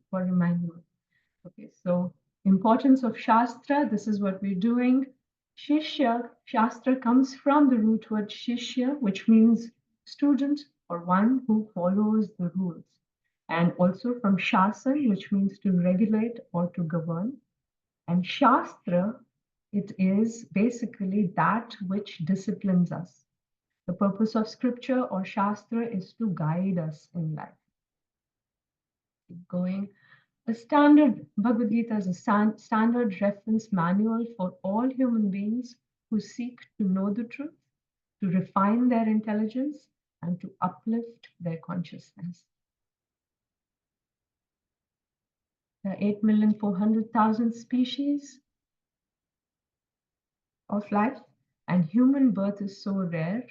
for reminding. Okay, so importance of Shastra, this is what we're doing. Shishya, Shastra comes from the root word Shishya, which means student or one who follows the rules. And also from Shasan, which means to regulate or to govern. And Shastra, it is basically that which disciplines us. The purpose of scripture or Shastra is to guide us in life. Keep going. A standard Bhagavad Gita is a standard reference manual for all human beings who seek to know the truth, to refine their intelligence, and to uplift their consciousness. There are 8,400,000 species of life, and human birth is so rare.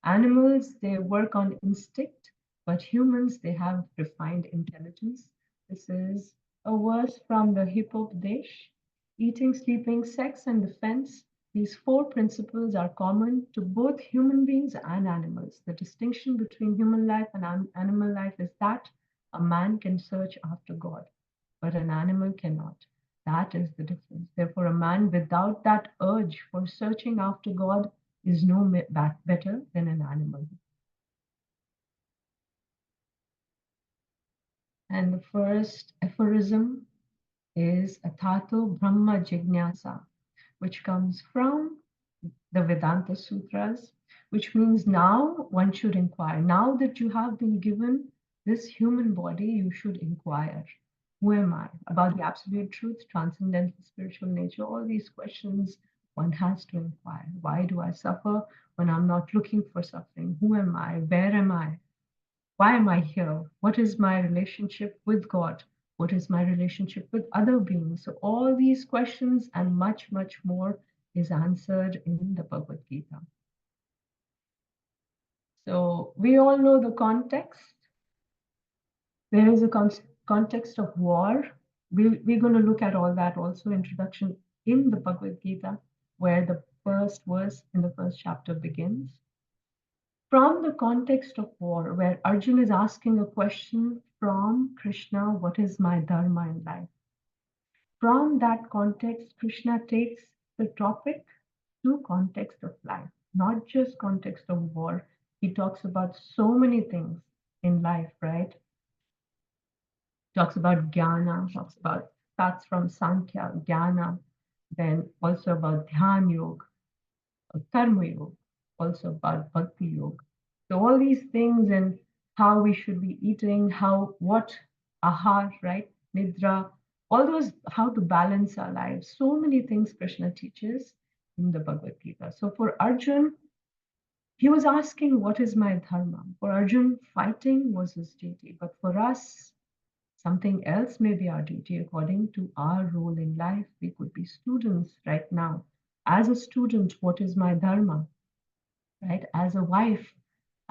Animals, they work on instinct, but humans, they have refined intelligence. This is a verse from the Hippopadesh. Eating, sleeping, sex, and defense. These four principles are common to both human beings and animals. The distinction between human life and animal life is that a man can search after God, but an animal cannot. That is the difference. Therefore, a man without that urge for searching after God is no better than an animal. And the first aphorism is Athato Brahma Jignasa, which comes from the Vedanta Sutras, which means now one should inquire. Now that you have been given this human body, you should inquire. Who am I? About the absolute truth, transcendental spiritual nature, all these questions one has to inquire. Why do I suffer when I'm not looking for suffering? Who am I? Where am I? Why am I here? What is my relationship with God? What is my relationship with other beings? So all these questions and much, much more is answered in the Bhagavad Gita. So we all know the context. There is a context of war. We're going to look at all that also, introduction in the Bhagavad Gita, where the first verse in the first chapter begins. From the context of war, where Arjuna is asking a question from Krishna, what is my dharma in life? From that context, Krishna takes the topic to context of life, not just context of war. He talks about so many things in life, right? Talks about jnana, talks about, starts from Sankhya, jnana, then also about dhyan yoga, karma yoga, also about bhakti yoga. So all these things and how we should be eating, what ahar, right? Nidra, all those, how to balance our lives. So many things Krishna teaches in the Bhagavad Gita. So for Arjun, he was asking, what is my dharma? For Arjun, fighting was his duty. But for us, something else may be our duty according to our role in life. We could be students right now. As a student, what is my dharma? Right? As a wife,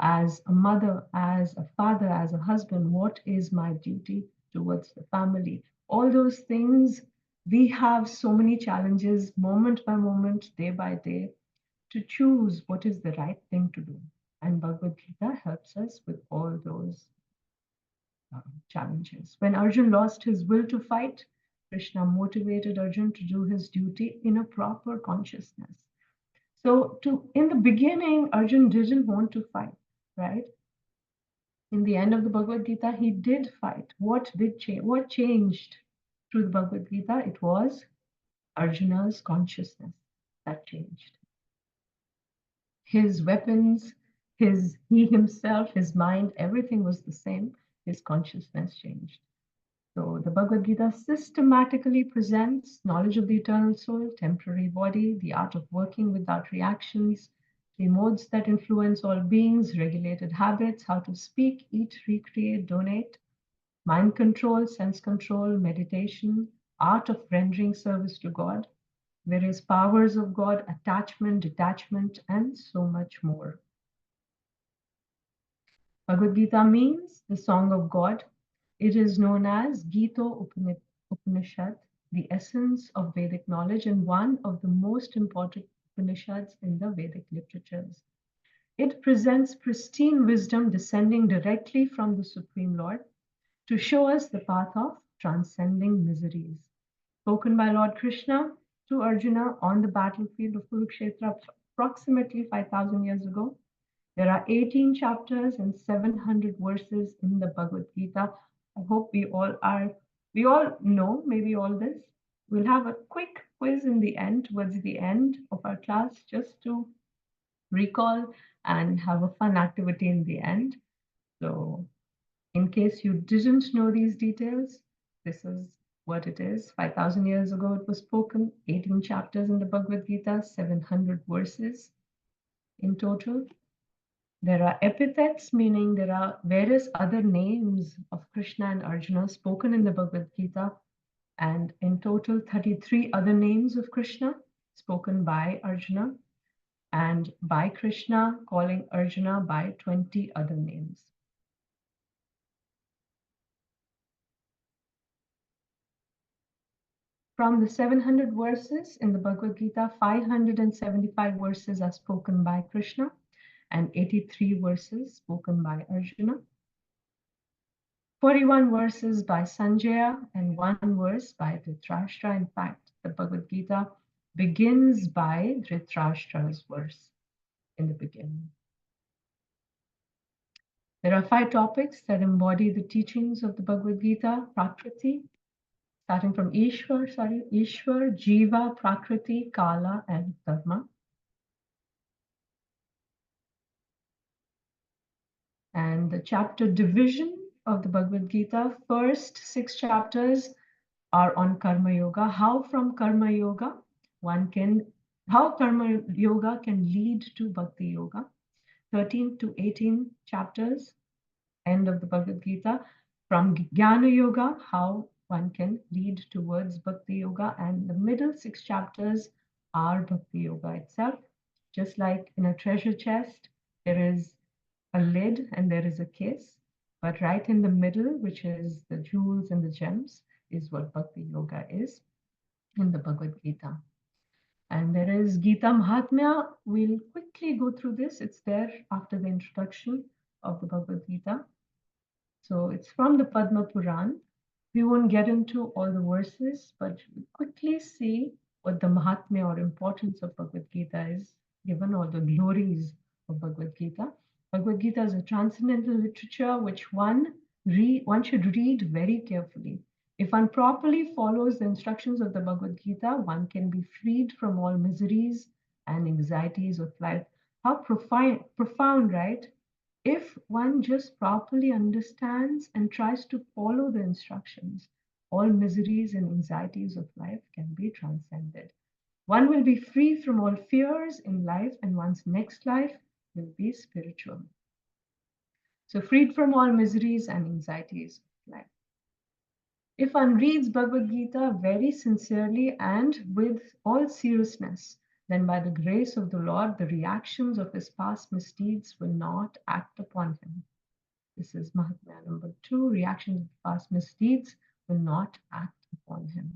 as a mother, as a father, as a husband, what is my duty towards the family? All those things, we have so many challenges moment by moment, day by day, to choose what is the right thing to do. And Bhagavad Gita helps us with all those challenges. When Arjun lost his will to fight, Krishna motivated Arjun to do his duty in a proper consciousness. So in the beginning, Arjun didn't want to fight, right? In the end of the Bhagavad Gita, he did fight. What did change? What changed through the Bhagavad Gita? It was Arjuna's consciousness that changed. His weapons, he himself, his mind, everything was the same. His consciousness changed. So the Bhagavad Gita systematically presents knowledge of the eternal soul, temporary body, the art of working without reactions, the modes that influence all beings, regulated habits, how to speak, eat, recreate, donate, mind control, sense control, meditation, art of rendering service to God, various powers of God, attachment, detachment, and so much more. Bhagavad Gita means the song of God. It is known as Gita Upanishad, the essence of Vedic knowledge and one of the most important Upanishads in the Vedic literatures. It presents pristine wisdom descending directly from the Supreme Lord. to show us the path of transcending miseries. Spoken by Lord Krishna to Arjuna on the battlefield of Kurukshetra approximately 5,000 years ago. There are 18 chapters and 700 verses in the Bhagavad Gita. I hope we all know maybe all this. We'll have a quick quiz in the end, towards the end of our class, just to recall and have a fun activity in the end. So, in case you didn't know these details, this is what it is. 5,000 years ago, it was spoken, 18 chapters in the Bhagavad Gita, 700 verses in total. There are epithets, meaning there are various other names of Krishna and Arjuna spoken in the Bhagavad Gita, and in total 33 other names of Krishna spoken by Arjuna, and by Krishna calling Arjuna by 20 other names. From the 700 verses in the Bhagavad Gita, 575 verses are spoken by Krishna and 83 verses spoken by Arjuna. 41 verses by Sanjaya and 1 verse by Dhritarashtra. In fact, the Bhagavad Gita begins by Dhritarashtra's verse in the beginning. There are 5 topics that embody the teachings of the Bhagavad Gita: Prakriti, starting from Ishwar, Jiva, Prakriti, Kala, and Dharma. And the chapter division of the Bhagavad Gita, first 6 chapters are on Karma Yoga, how Karma Yoga can lead to Bhakti Yoga. 13 to 18 chapters, end of the Bhagavad Gita, from Jnana Yoga, how one can lead towards Bhakti Yoga, and the middle 6 chapters are Bhakti Yoga itself. Just like in a treasure chest, there is a lid and there is a case, but right in the middle, which is the jewels and the gems, is what Bhakti Yoga is in the Bhagavad Gita. And there is Gita Mahatmya. We'll quickly go through this. It's there after the introduction of the Bhagavad Gita. So it's from the Padma Puran. We won't get into all the verses, but we'll quickly see what the Mahatmya or importance of Bhagavad Gita is, given all the glories of Bhagavad Gita. Bhagavad Gita is a transcendental literature which one should read very carefully. If one properly follows the instructions of the Bhagavad Gita, one can be freed from all miseries and anxieties of life. How profound, right? If one just properly understands and tries to follow the instructions, all miseries and anxieties of life can be transcended. One will be free from all fears in life, and one's next life will be spiritual. So, freed from all miseries and anxieties of life. If one reads Bhagavad Gita very sincerely and with all seriousness, then by the grace of the Lord, the reactions of his past misdeeds will not act upon him. This is Mahatmya number 2. Reactions of past misdeeds will not act upon him.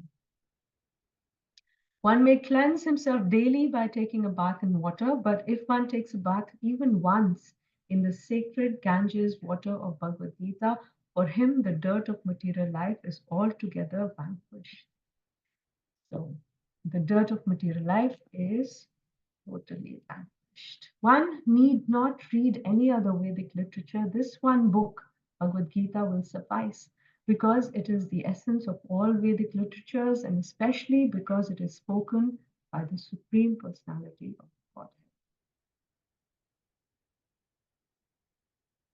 One may cleanse himself daily by taking a bath in water, but if one takes a bath even once in the sacred Ganges water of Bhagavad Gita, for him the dirt of material life is altogether vanquished. So, the dirt of material life is totally vanquished. One need not read any other Vedic literature. This one book, Bhagavad Gita, will suffice because it is the essence of all Vedic literatures, and especially because it is spoken by the Supreme Personality of Godhead.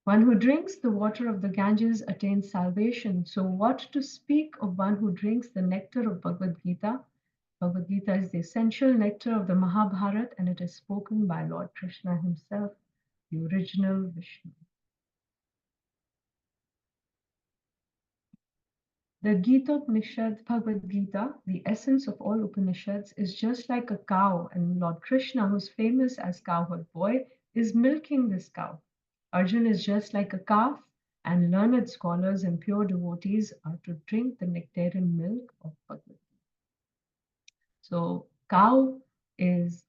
One who drinks the water of the Ganges attains salvation. So, what to speak of one who drinks the nectar of Bhagavad Gita? Bhagavad Gita is the essential nectar of the Mahabharata, and it is spoken by Lord Krishna himself, the original Vishnu. The Gita Upanishad, Bhagavad Gita, the essence of all Upanishads, is just like a cow, and Lord Krishna, who's famous as Cowherd Boy, is milking this cow. Arjuna is just like a calf, and learned scholars and pure devotees are to drink the nectarian milk of Bhagavad Gita. So,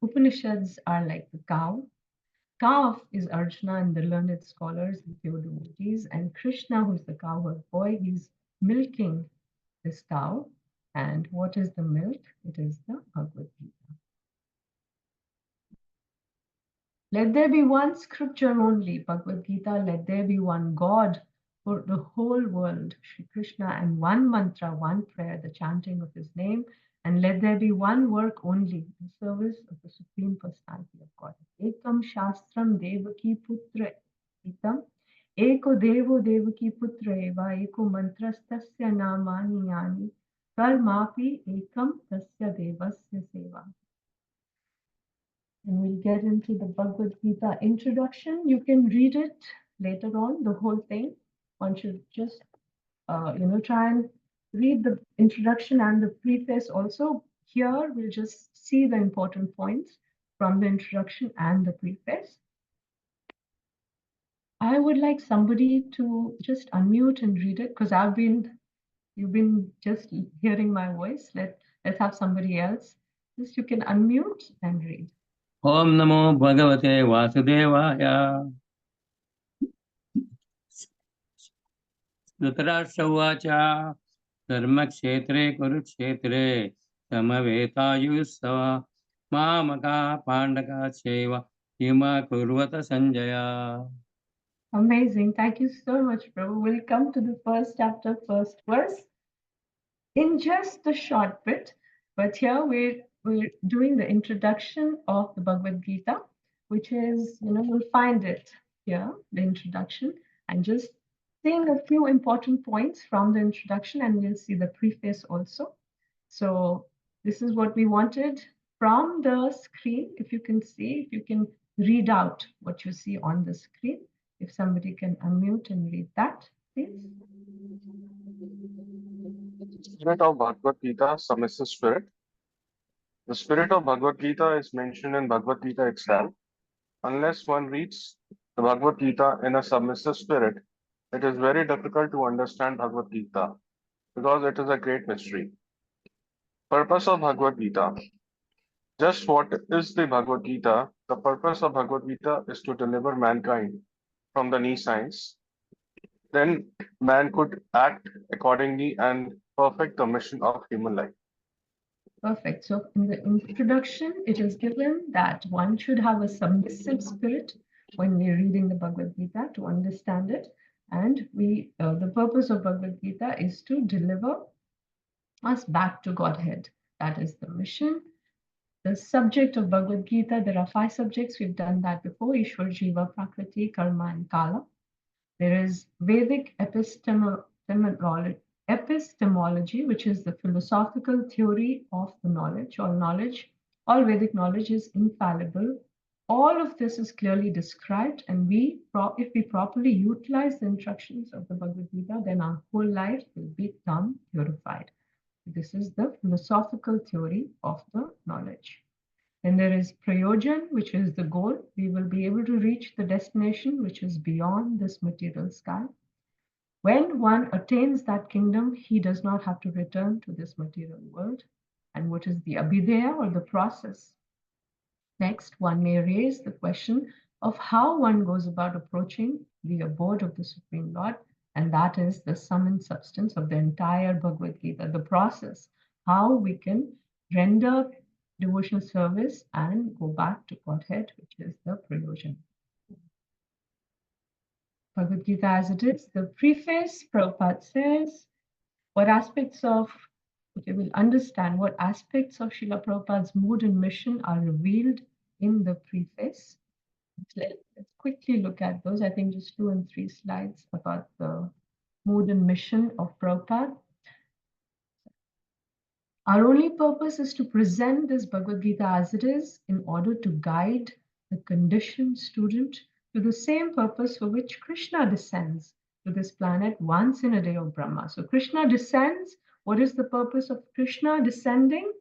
Upanishads are like the cow. calf is Arjuna and the learned scholars and pure devotees, and Krishna, who's the cowherd boy, he's milking this cow. And what is the milk? It is the Bhagavad Gita. Let there be one scripture only, Bhagavad Gita, let there be one God for the whole world, Shri Krishna, and one mantra, one prayer, the chanting of his name, and let there be one work only, the service of the Supreme Personality of God. Ekam Shastram Devaki Putra Itam, Eko Devo Devaki Putra Eva, Eko Mantrastasya Namani Yani, Karmapi Ekam Tasya Devasya Seva. And we'll get into the Bhagavad Gita introduction. You can read it later on, the whole thing. One should just, try and read the introduction and the preface also. Here, we'll just see the important points from the introduction and the preface. I would like somebody to just unmute and read it because you've been just hearing my voice. Let's have somebody else. Just you can unmute and read. Om Namo Bhagavate Vasudevaya. Dhritarashtra Uvacha. Dharmakshetre Kurukshetre Samavetaayusava Mamaka Pandaka Cheva Hima Kurvata Sanjaya. Amazing. Thank you so much, Prabhu. We'll come to the first chapter, first verse in just a short bit. But here we're doing the introduction of the Bhagavad Gita, which is, you'll find it here, the introduction, and just seeing a few important points from the introduction, and we'll see the preface also. So this is what we wanted from the screen. If you can see, if you can read out what you see on the screen. If somebody can unmute and read that, please. Spirit of Bhagavad Gita, submissive spirit. The spirit of Bhagavad Gita is mentioned in Bhagavad Gita itself. Unless one reads the Bhagavad Gita in a submissive spirit, it is very difficult to understand Bhagavad Gita because it is a great mystery. Purpose of Bhagavad Gita. Just what is the Bhagavad Gita? The purpose of Bhagavad Gita is to deliver mankind from the knee signs. Then man could act accordingly and perfect the mission of human life. Perfect. So in the introduction, it is given that one should have a submissive spirit when we're reading the Bhagavad Gita to understand it. And the purpose of Bhagavad Gita is to deliver us back to Godhead. That is the mission. The subject of Bhagavad Gita, there are 5 subjects. We've done that before: Ishwar, Jiva, Prakriti, Karma, and Kala. There is Vedic epistemology, which is the philosophical theory of the knowledge. All Vedic knowledge is infallible. All of this is clearly described, and if we properly utilize the instructions of the Bhagavad Gita, then our whole life will become purified. This is the philosophical theory of the knowledge. Then there is prayojan, which is the goal. We will be able to reach the destination, which is beyond this material sky. When one attains that kingdom, he does not have to return to this material world. And what is the abhideya, or the process? Next, one may raise the question of how one goes about approaching the abode of the Supreme Lord, and that is the sum and substance of the entire Bhagavad Gita, the process, how we can render devotional service and go back to Godhead, which is the prayojan. Bhagavad Gita as it is. The preface, Prabhupada says, we'll understand what aspects of Srila Prabhupada's mood and mission are revealed in the preface. Let's quickly look at those. I think just 2 and 3 slides about the mood and mission of Prabhupada. Our only purpose is to present this Bhagavad Gita as it is in order to guide the conditioned student to the same purpose for which Krishna descends to this planet once in a day of Brahma. So Krishna descends. What is the purpose of Krishna descending?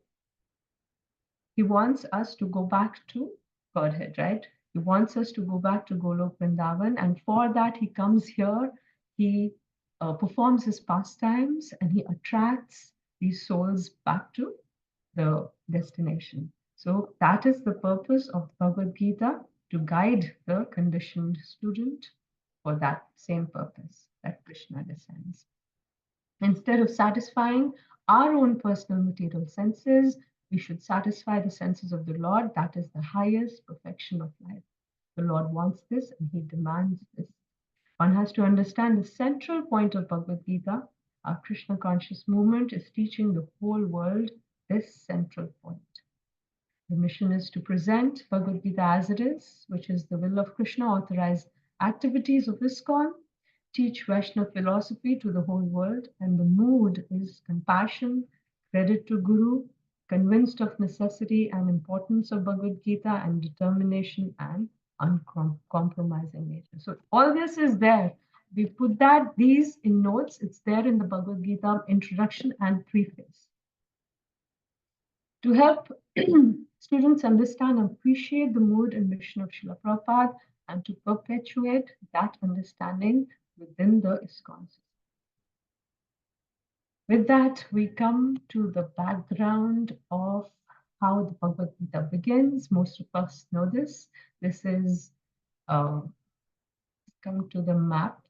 He wants us to go back to Godhead, right? He wants us to go back to Golok Vrindavan, and for that he comes here. He performs his pastimes, and he attracts these souls back to the destination. So that is the purpose of Bhagavad Gita, to guide the conditioned student for that same purpose that Krishna descends. Instead of satisfying our own personal material senses, we should satisfy the senses of the Lord. That is the highest perfection of life. The Lord wants this and He demands this. One has to understand the central point of Bhagavad Gita. Our Krishna conscious movement is teaching the whole world this central point. The mission is to present Bhagavad Gita as it is, which is the will of Krishna, authorize activities of ISKCON, teach Vaishnava philosophy to the whole world, and the mood is compassion, credit to Guru, convinced of necessity and importance of Bhagavad Gita, and determination and uncompromising nature. So all this is there. We put these in notes. It's there in the Bhagavad Gita introduction and preface. To help students understand and appreciate the mood and mission of Srila Prabhupada and to perpetuate that understanding within the ISKCON system. With that, we come to the background of how the Bhagavad Gita begins. Most of us know this. This is, come to the map.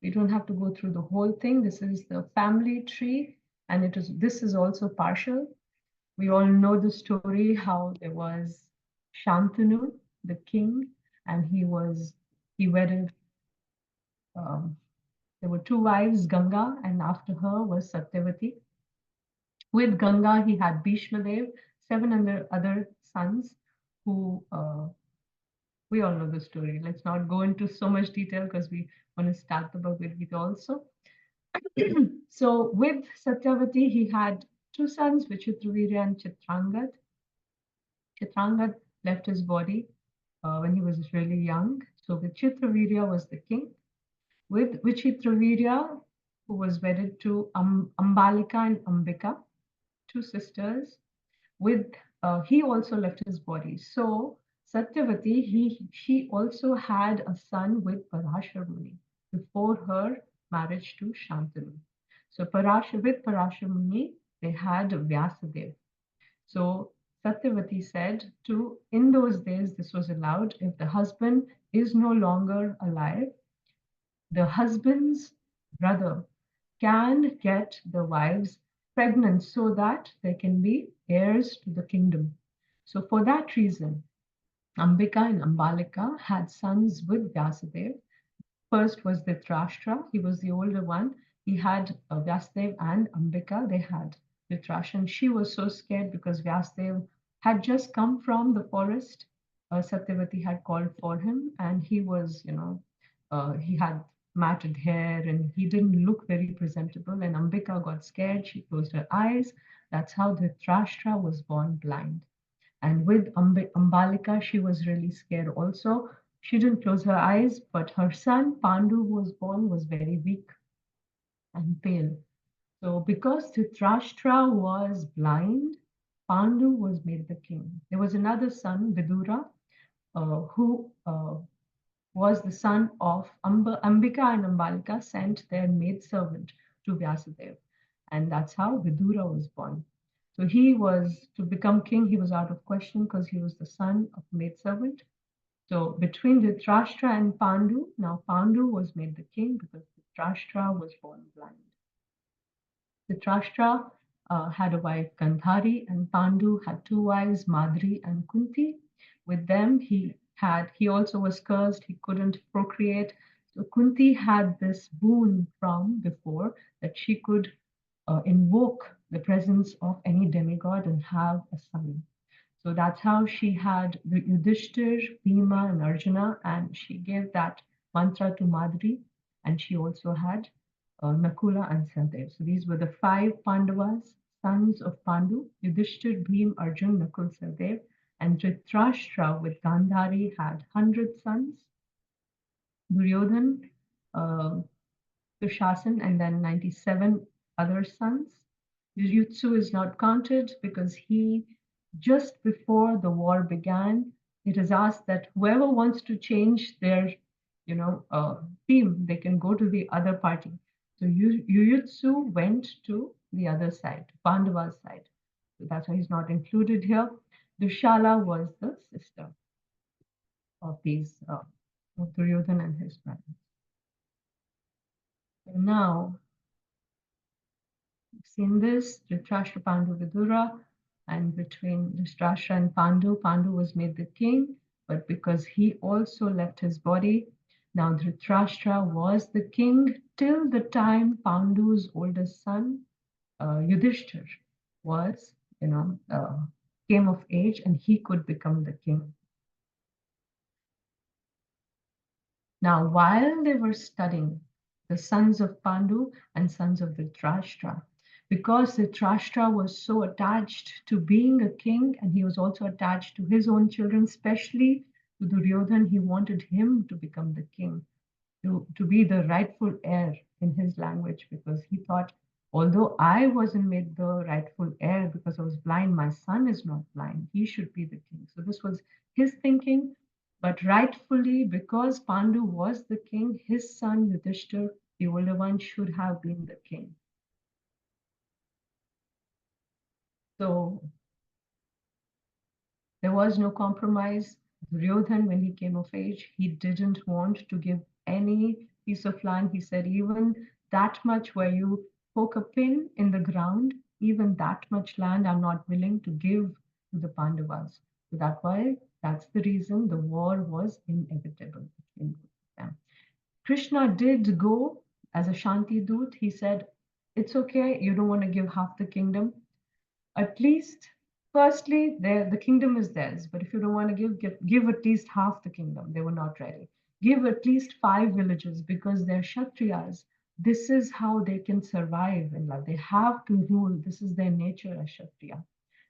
We don't have to go through the whole thing. This is the family tree, and this is also partial. We all know the story how there was Shantanu, the king, and he wedded, there were two wives, Ganga, and after her was Satyavati. With Ganga, he had Bhishmadev, 7 other sons who, we all know the story. Let's not go into so much detail because we want to start the Bhagavad Gita also. So with Satyavati, he had 2 sons, Vichitravirya and Chitrangad. Chitrangad left his body when he was really young. So Vichitravirya was the king. With Vichitravirya, who was wedded to Ambalika and Ambika, 2 sisters. He also left his body. So Satyavati, she also had a son with Parashar Muni before her marriage to Shantanu. So with Parashar Muni, they had Vyasadev. So Satyavati said in those days, this was allowed. If the husband is no longer alive, the husband's brother can get the wives pregnant so that there can be heirs to the kingdom. So for that reason, Ambika and Ambalika had sons with Vyasadeva. First was Dhritarashtra. He was the older one. He had Vyasadeva and Ambika. They had Dhritarashtra. And she was so scared because Vyasadeva had just come from the forest. Satyavati had called for him, and he was, he had matted hair and he didn't look very presentable. And Ambika got scared. She closed her eyes. That's how Dhritarashtra was born blind. And with Ambalika, she was really scared also. She didn't close her eyes, but her son, Pandu, who was born, was very weak and pale. So because Dhritarashtra was blind, Pandu was made the king. There was another son, Vidura, who was the son of Ambika and Ambalika sent their maidservant to Vyasadeva. And that's how Vidura was born. So he was, to become king, he was out of question because he was the son of maidservant. So between Dhritarashtra and Pandu, now Pandu was made the king because Dhritarashtra was born blind. Dhritarashtra had a wife Gandhari, and Pandu had 2 wives, Madri and Kunti. With them, he also was cursed. He couldn't procreate. So Kunti had this boon from before that she could invoke the presence of any demigod and have a son. So that's how she had the Yudhishthir, Bhima, and Arjuna, and she gave that mantra to Madri, and she also had Nakula and Sahadev. So these were the 5 Pandavas, sons of Pandu: Yudhishthir, Bhim, Arjun, Nakul, Sahadev, and Dhritarashtra with Gandhari had 100 sons. Duryodhan, Dushasan, and then 97 other sons. Yujutsu is not counted because just before the war began, it is asked that whoever wants to change their, team, they can go to the other party. So Yujutsu went to the other side, Pandava's side. So that's why he's not included here. Dushala was the sister. of these of Duryodhana and his brothers. So now we've seen this Dhritarashtra, Pandu, Vidura, and between Dhritarashtra and Pandu, Pandu was made the king, but because he also left his body, now Dhritarashtra was the king till the time Pandu's oldest son Yudhishthir was, came of age and he could become the king. Now, while they were studying, the sons of Pandu and sons of Dhritarashtra, because Dhritarashtra was so attached to being a king and he was also attached to his own children, especially to Duryodhan, he wanted him to become the king, to be the rightful heir in his language, because he thought, although I wasn't made the rightful heir because I was blind, my son is not blind. He should be the king. So this was his thinking. But rightfully, because Pandu was the king, his son Yudhishthir, the older one, should have been the king. So there was no compromise. Duryodhan, when he came of age, he didn't want to give any piece of land. He said, even that much where you poke a pin in the ground, even that much land I'm not willing to give to the Pandavas. So that's the reason the war was inevitable between them. Krishna did go as a Shanti Dut. He said, it's okay, you don't want to give half the kingdom. At least, firstly, the kingdom is theirs, but if you don't want to give at least half the kingdom. They were not ready. Give at least 5 villages because they're Kshatriyas. This is how they can survive in life. They have to rule. This is their nature as Kshatriya.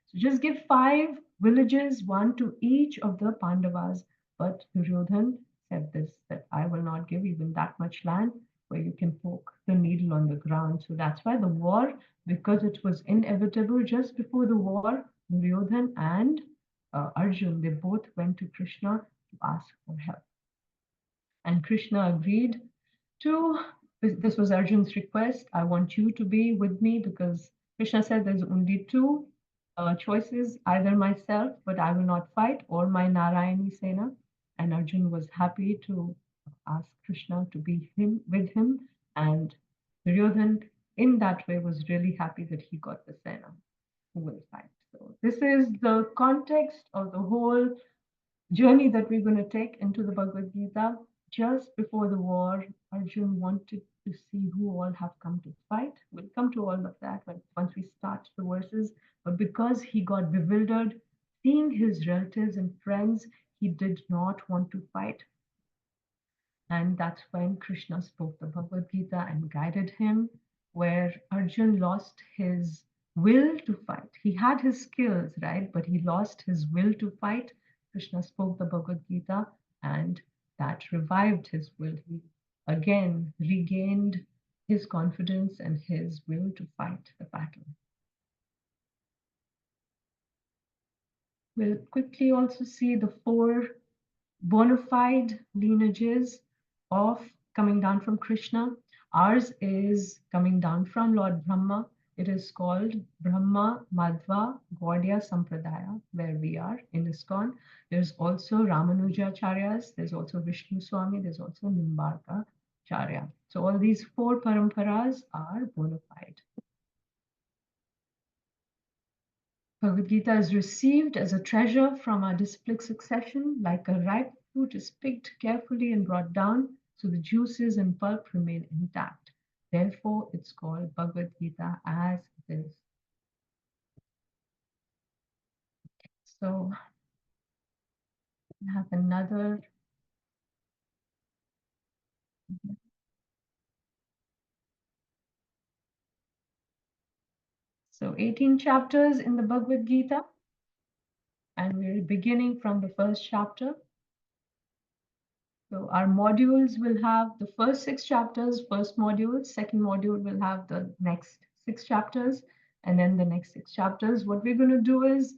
So just give 5 villages, one to each of the Pandavas. But Duryodhan said this, that I will not give even that much land where you can poke the needle on the ground. So that's why the war, because it was inevitable, just before the war, Duryodhan and Arjun, they both went to Krishna to ask for help. And Krishna agreed to, this was Arjun's request, I want you to be with me, because Krishna said there's only 2 choices, either myself, but I will not fight, or my Narayani Sena. And Arjun was happy to ask Krishna to be with him. And Duryodhan, in that way, was really happy that he got the Sena who will fight. So this is the context of the whole journey that we're going to take into the Bhagavad Gita. Just before the war, Arjun wanted to see who all have come to fight. We'll come to all of that once we start the verses. But because he got bewildered, seeing his relatives and friends, he did not want to fight. And that's when Krishna spoke the Bhagavad Gita and guided him, where Arjun lost his will to fight. He had his skills, right? But he lost his will to fight. Krishna spoke the Bhagavad Gita and that revived his will. He again regained his confidence and his will to fight the battle. We'll quickly also see the 4 bona fide lineages of coming down from Krishna. Ours is coming down from Lord Brahma. It is called Brahma Madhva Gaudiya Sampradaya, where we are in ISKCON. There's also Ramanujacharyas, there's also Vishnu Swami, there's also Nimbarka Charya. So all these 4 paramparas are bona fide. Bhagavad Gita is received as a treasure from our disciplic succession, like a ripe fruit is picked carefully and brought down, so the juices and pulp remain intact. Therefore, it's called Bhagavad Gita as it is. So, we have another. So, 18 chapters in the Bhagavad Gita, and we're beginning from the first chapter. So our modules will have the first 6 chapters, first module, second module will have the next 6 chapters, and then the next 6 chapters. What we're going to do is,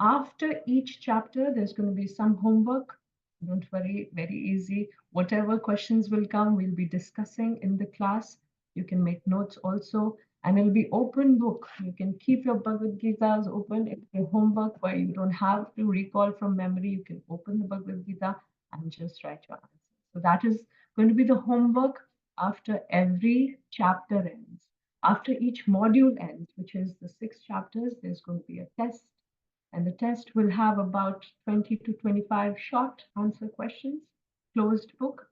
after each chapter, there's going to be some homework. Don't worry, very easy. Whatever questions will come, we'll be discussing in the class. You can make notes also, and it'll be open book. You can keep your Bhagavad Gitas open. It's your homework where you don't have to recall from memory. You can open the Bhagavad Gita and just write your answer. So that is going to be the homework after every chapter ends. After each module ends, which is the 6 chapters, there's going to be a test. And the test will have about 20 to 25 short answer questions, closed book.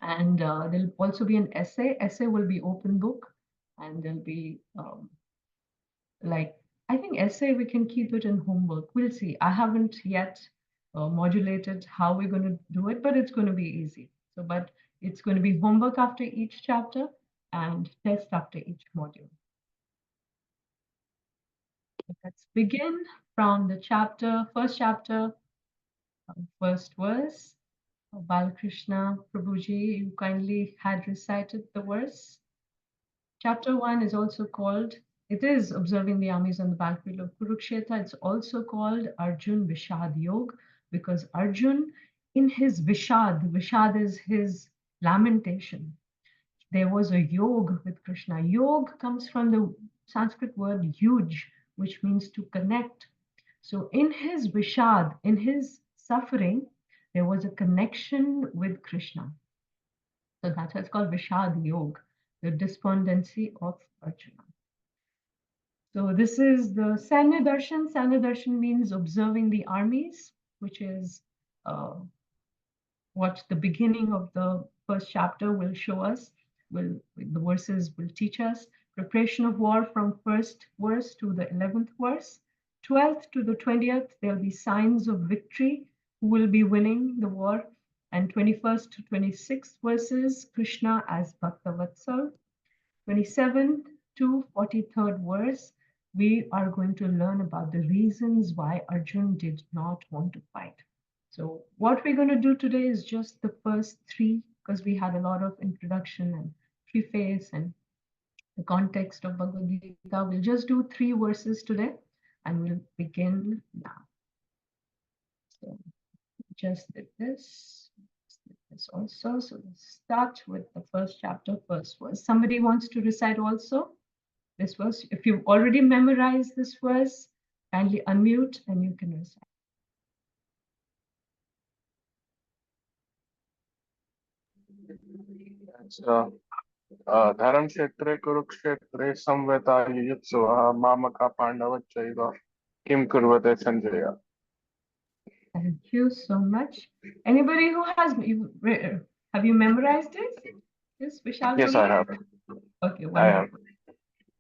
And there'll also be an essay. Essay will be open book. And there'll be like, I think essay, we can keep it in homework. We'll see. I haven't yet modulated how we're going to do it, but it's going to be easy. So, but it's going to be homework after each chapter and test after each module. Let's begin from the first chapter, first verse. Balakrishna Prabhuji, you kindly had recited the verse. Chapter 1 is also called, it is observing the armies on the battlefield of Kurukshetra. It's also called Arjun Vishad Yog because Arjun, in his Vishad is his lamentation. There was a yog with Krishna. Yog comes from the Sanskrit word yuj, which means to connect. So in his Vishad, in his suffering, there was a connection with Krishna. So that's why it's called Vishad Yog, the despondency of Arjuna. So this is the Sanya Darshan. Sanya Darshan means observing the armies, which is what the beginning of the first chapter will show us. The verses will teach us. Preparation of war from first verse to the 11th verse. 12th to the 20th, there'll be signs of victory, who will be winning the war. And 21st to 26th verses, Krishna as Bhaktavatsal. 27th to 43rd verse, we are going to learn about the reasons why Arjun did not want to fight. So what we're going to do today is just the first 3, because we had a lot of introduction and preface and the context of Bhagavad Gita. We'll just do 3 verses today and we'll begin now. So just did this also. So let's start with the first chapter, first verse. Somebody wants to recite also this verse? If you've already memorized this verse, kindly unmute and you can recite. धर्म क्षेत्रे कुरुक्षेत्रे संवेता युयुत्सवः मामका पांडवश्चैव किम कुर्वते Sanjay. Thank you so much. Anybody who has, have you memorized it? Yes, Vishal? Yes, I have. Okay, wonderful.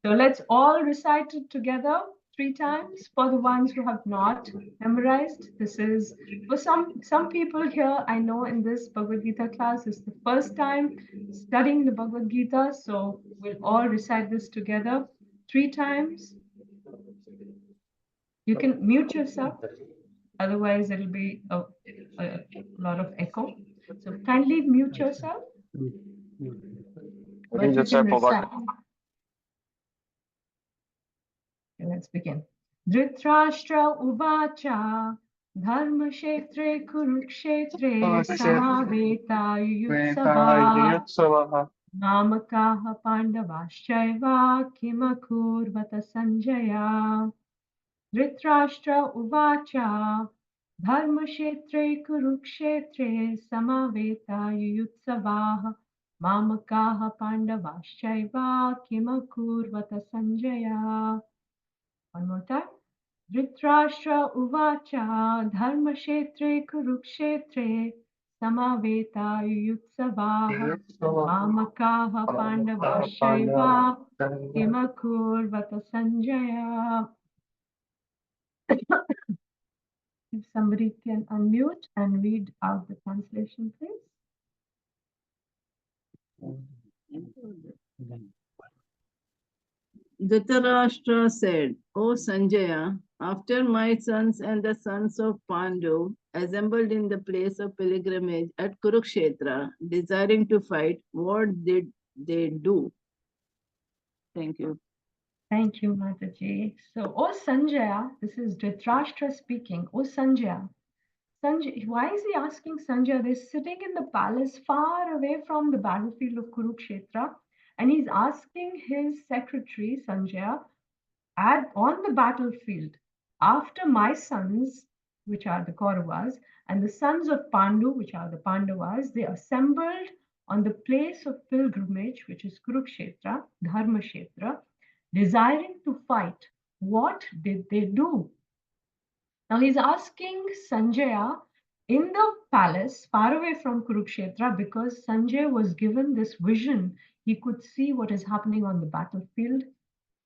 So let's all recite it together 3 times. For the ones who have not memorized, this is for some people here. I know in this Bhagavad Gita class is the first time studying the Bhagavad Gita, so we'll all recite this together 3 times. You can mute yourself, otherwise it'll be a lot of echo. So kindly mute yourself. I think that's I forgot. Okay, let's begin. Dhritarashtra uvacha dharmashetre kurukshetre samaveta yuyutsavaha mamakaha pandavaschaiva kimakurvata sanjaya. Dhritarashtra uvacha dharmashetre kurukshetre samaveta yuyutsavaha mamakaha pandavaschaiva kimakurvata sanjaya. One more time. Dhritarashtra uvacha dharmashetre kurukshetre samaveta yuyutsavaha mamakaha pandavashaiva kimakurvata sanjaya. If somebody can unmute and read out the translation, please. Dhritarashtra said, O Sanjaya, after my sons and the sons of Pandu assembled in the place of pilgrimage at Kurukshetra, desiring to fight, what did they do? Thank you. Thank you, Mataji. So, O Sanjaya, this is Dhritarashtra speaking. O Sanjaya, Sanjay, why is he asking Sanjay? They're sitting in the palace far away from the battlefield of Kurukshetra, and he's asking his secretary Sanjay on the battlefield, after my sons which are the Kauravas, and the sons of Pandu, which are the Pandavas, they assembled on the place of pilgrimage, which is Kurukshetra, Dharmashetra, desiring to fight. What did they do? Now he's asking Sanjaya in the palace, far away from Kurukshetra, because Sanjay was given this vision. He could see what is happening on the battlefield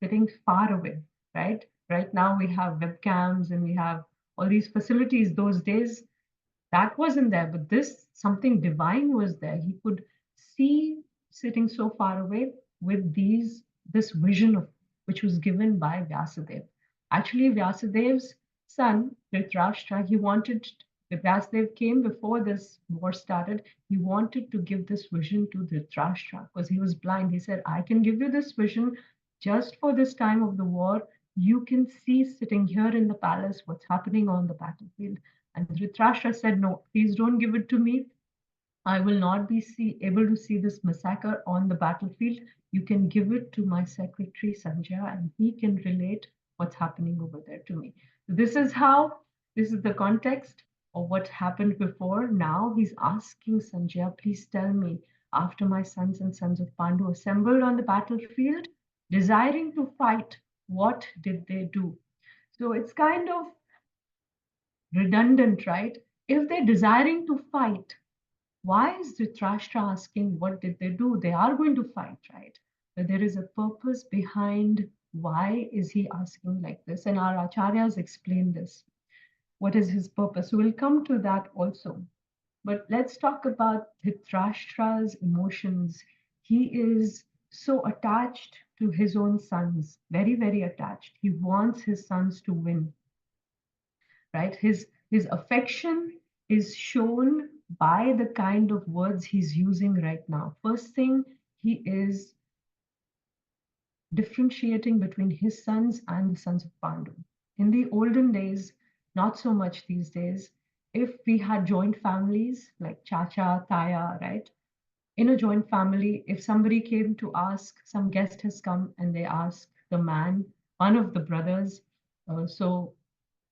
sitting far away, right? Right now we have webcams and we have all these facilities. Those days that wasn't there, but this something divine was there. He could see sitting so far away with this vision of which was given by Vyasadeva. Actually, Vyasadev's son, Dhritarashtra, he wanted Vyasadeva came before this war started. He wanted to give this vision to Dhritarashtra because he was blind. He said, I can give you this vision just for this time of the war. You can see sitting here in the palace what's happening on the battlefield. And Dhritarashtra said, no, please don't give it to me. I will not be able to see this massacre on the battlefield. You can give it to my secretary, Sanjaya, and he can relate what's happening over there to me. So this is the context of what happened before. Now he's asking Sanjaya, please tell me, after my sons and sons of Pandu assembled on the battlefield, desiring to fight, what did they do? So it's kind of redundant, right? If they're desiring to fight, why is Dhritarashtra asking what did they do? They are going to fight, right? But there is a purpose behind why is he asking like this? And our acharyas explain this. What is his purpose? So we'll come to that also. But let's talk about Dhritarashtra's emotions. He is so attached to his own sons, very, very attached. He wants his sons to win, right? His affection is shown by the kind of words he's using right now. First thing, he is differentiating between his sons and the sons of Pandu. In the olden days, not so much these days, if we had joint families like Chacha, Taya, right? In a joint family, if somebody came to ask, some guest has come and they ask the man, one of the brothers, so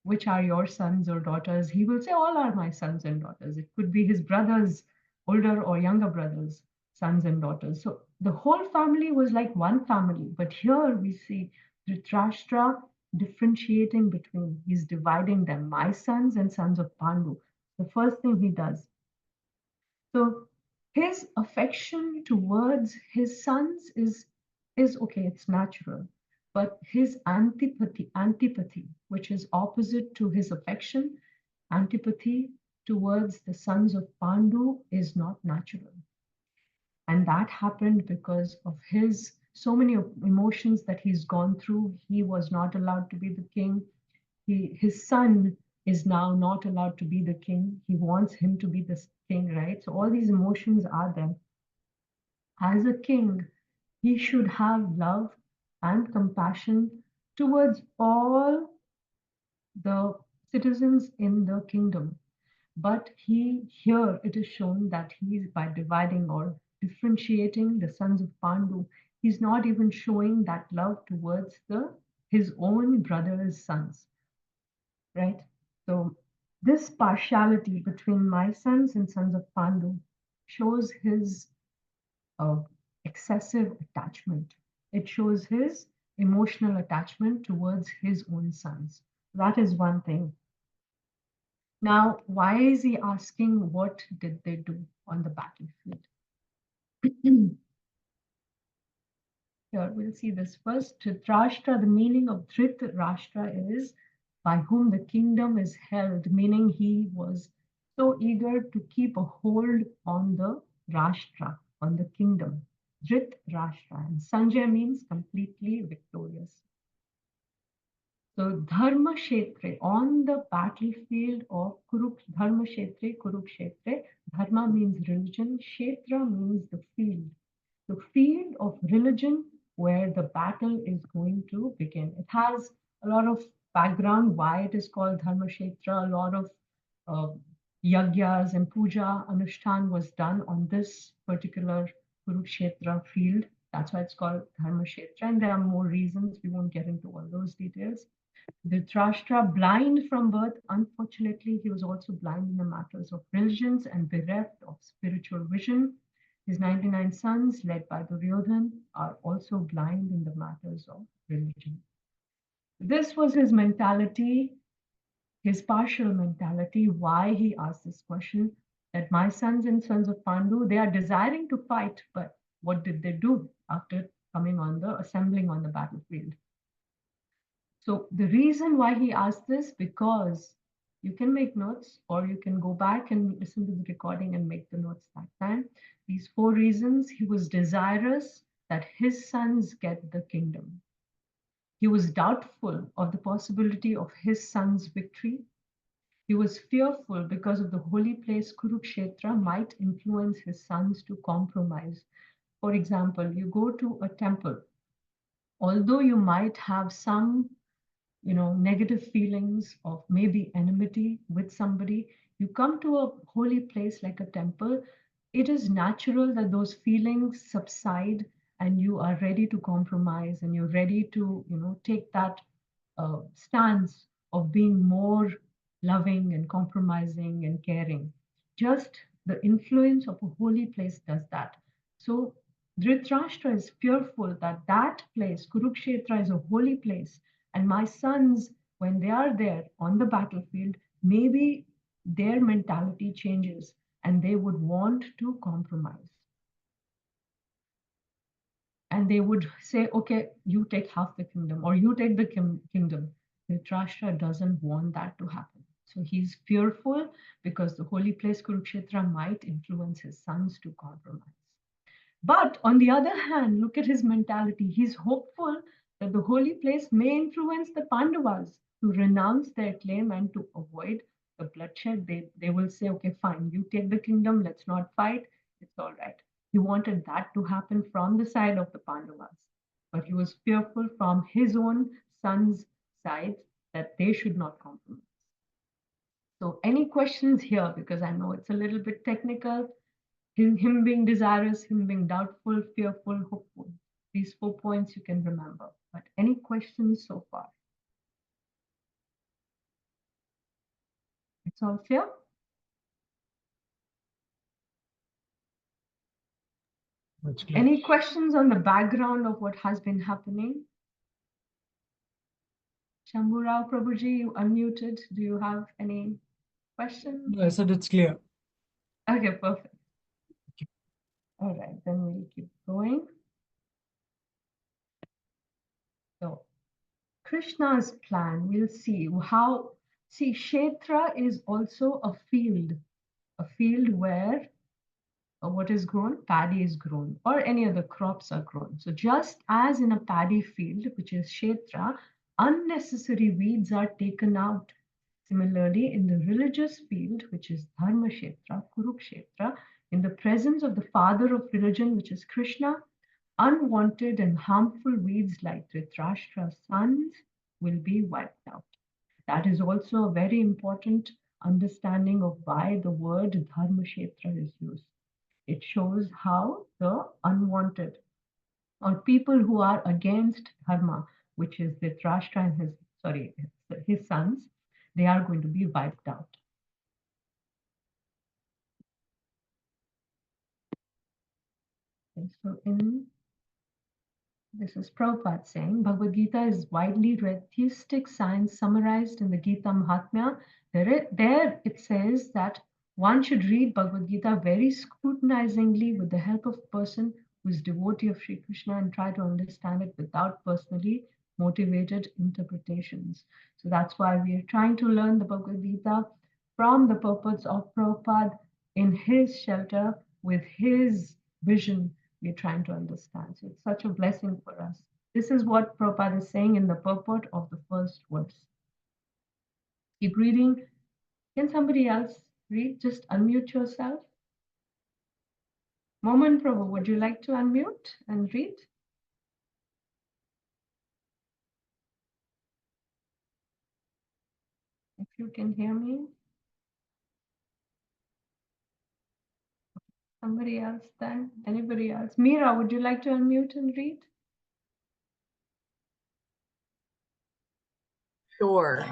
which are your sons or daughters? He will say, all are my sons and daughters. It could be his brothers, older or younger brothers, sons and daughters. So the whole family was like one family. But here we see Dhritarashtra differentiating between, he's dividing them, my sons and sons of Pandu. The first thing he does. So his affection towards his sons is okay, it's natural. But his antipathy, which is opposite to his affection, antipathy towards the sons of Pandu is not natural. And that happened because of his so many emotions that he's gone through. He was not allowed to be the king. His son is now not allowed to be the king. He wants him to be the king, right? So all these emotions are there. As a king, he should have love and compassion towards all the citizens in the kingdom. But here it is shown that he is by dividing or differentiating the sons of Pandu, he's not even showing that love towards his own brother's sons, right? So this partiality between my sons and sons of Pandu shows his uh, excessive attachment. It shows his emotional attachment towards his own sons. That is one thing. Now, why is he asking what did they do on the battlefield? Here, we'll see this first. Dhritarashtra, the meaning of Dhritarashtra is by whom the kingdom is held, meaning he was so eager to keep a hold on the Rashtra, on the kingdom. Dhritarashtra. And Sanjay means completely victorious. So Dharma Kshetre, on the battlefield of Dharma Kshetre, Kurukshetre, Dharma means religion, Kshetra means the field of religion where the battle is going to begin. It has a lot of background why it is called Dharma Kshetra. A lot of uh, yagyas and puja, anushthan was done on this particular Kurukshetra field That's why it's called Dharmashetra, and there are more reasons. We won't get into all those details. Dhritarashtra, blind from birth, unfortunately, he was also blind in the matters of religions and bereft of spiritual vision. His 99 sons, led by Duryodhan, are also blind in the matters of religion. This was his mentality, his partial mentality, why he asked this question, that my sons and sons of Pandu, they are desiring to fight, but what did they do after assembling on the battlefield? So the reason why he asked this, because you can make notes or you can go back and listen to the recording and make the notes that time. These 4 reasons: he was desirous that his sons get the kingdom. He was doubtful of the possibility of his son's victory. He was fearful because of the holy place Kurukshetra might influence his sons to compromise. For example, you go to a temple, although you might have some negative feelings of maybe enmity with somebody, you come to a holy place like a temple, it is natural that those feelings subside and you are ready to compromise and you're ready to, take that stance of being more loving and compromising and caring. Just the influence of a holy place does that. So Dhritarashtra is fearful that that place, Kurukshetra, is a holy place, and my sons, when they are there on the battlefield, maybe their mentality changes and they would want to compromise. And they would say, okay, you take half the kingdom or you take the kingdom. Dhritarashtra doesn't want that to happen. So he's fearful because the holy place Kurukshetra might influence his sons to compromise. But on the other hand, look at his mentality. He's hopeful that the holy place may influence the Pandavas to renounce their claim and to avoid the bloodshed. They will say, okay, fine, you take the kingdom, let's not fight, it's all right. He wanted that to happen from the side of the Pandavas, but he was fearful from his own sons' side that they should not compromise. So, any questions here? Because I know it's a little bit technical. Him being desirous, him being doubtful, fearful, hopeful. These 4 points you can remember. But any questions so far? It's all clear? Any questions on the background of what has been happening? Shambhurao Prabhuji, you unmuted. Do you have any questions? No, I said it's clear. Okay, perfect. All right, then we'll keep going. So, Krishna's plan, we'll see how, Kshetra is also a field where what is grown? Paddy is grown, or any other crops are grown. So just as in a paddy field, which is Kshetra, unnecessary weeds are taken out. Similarly, in the religious field, which is Dharma Kshetra, Kurukshetra, in the presence of the father of religion, which is Krishna, unwanted and harmful weeds like Dhritarashtra's sons will be wiped out. That is also a very important understanding of why the word Dharma Kshetra is used. It shows how the unwanted or people who are against dharma, which is Dhritarashtra and his sons, they are going to be wiped out. Okay, so this is Prabhupada saying, Bhagavad Gita is widely read theistic science summarized in the Gita Mahatmya. There it says that one should read Bhagavad Gita very scrutinizingly with the help of a person who is devotee of Sri Krishna and try to understand it without personally motivated interpretations. So that's why we are trying to learn the Bhagavad Gita from the purports of Prabhupada in his shelter with his vision. We're trying to understand. So it's such a blessing for us. This is what Prabhupada is saying in the purport of the first verse. Keep reading. Can somebody else read? Just unmute yourself. Moman Prabhu, would you like to unmute and read? If you can hear me. Somebody else then? Anybody else? Meera, would you like to unmute and read? Sure.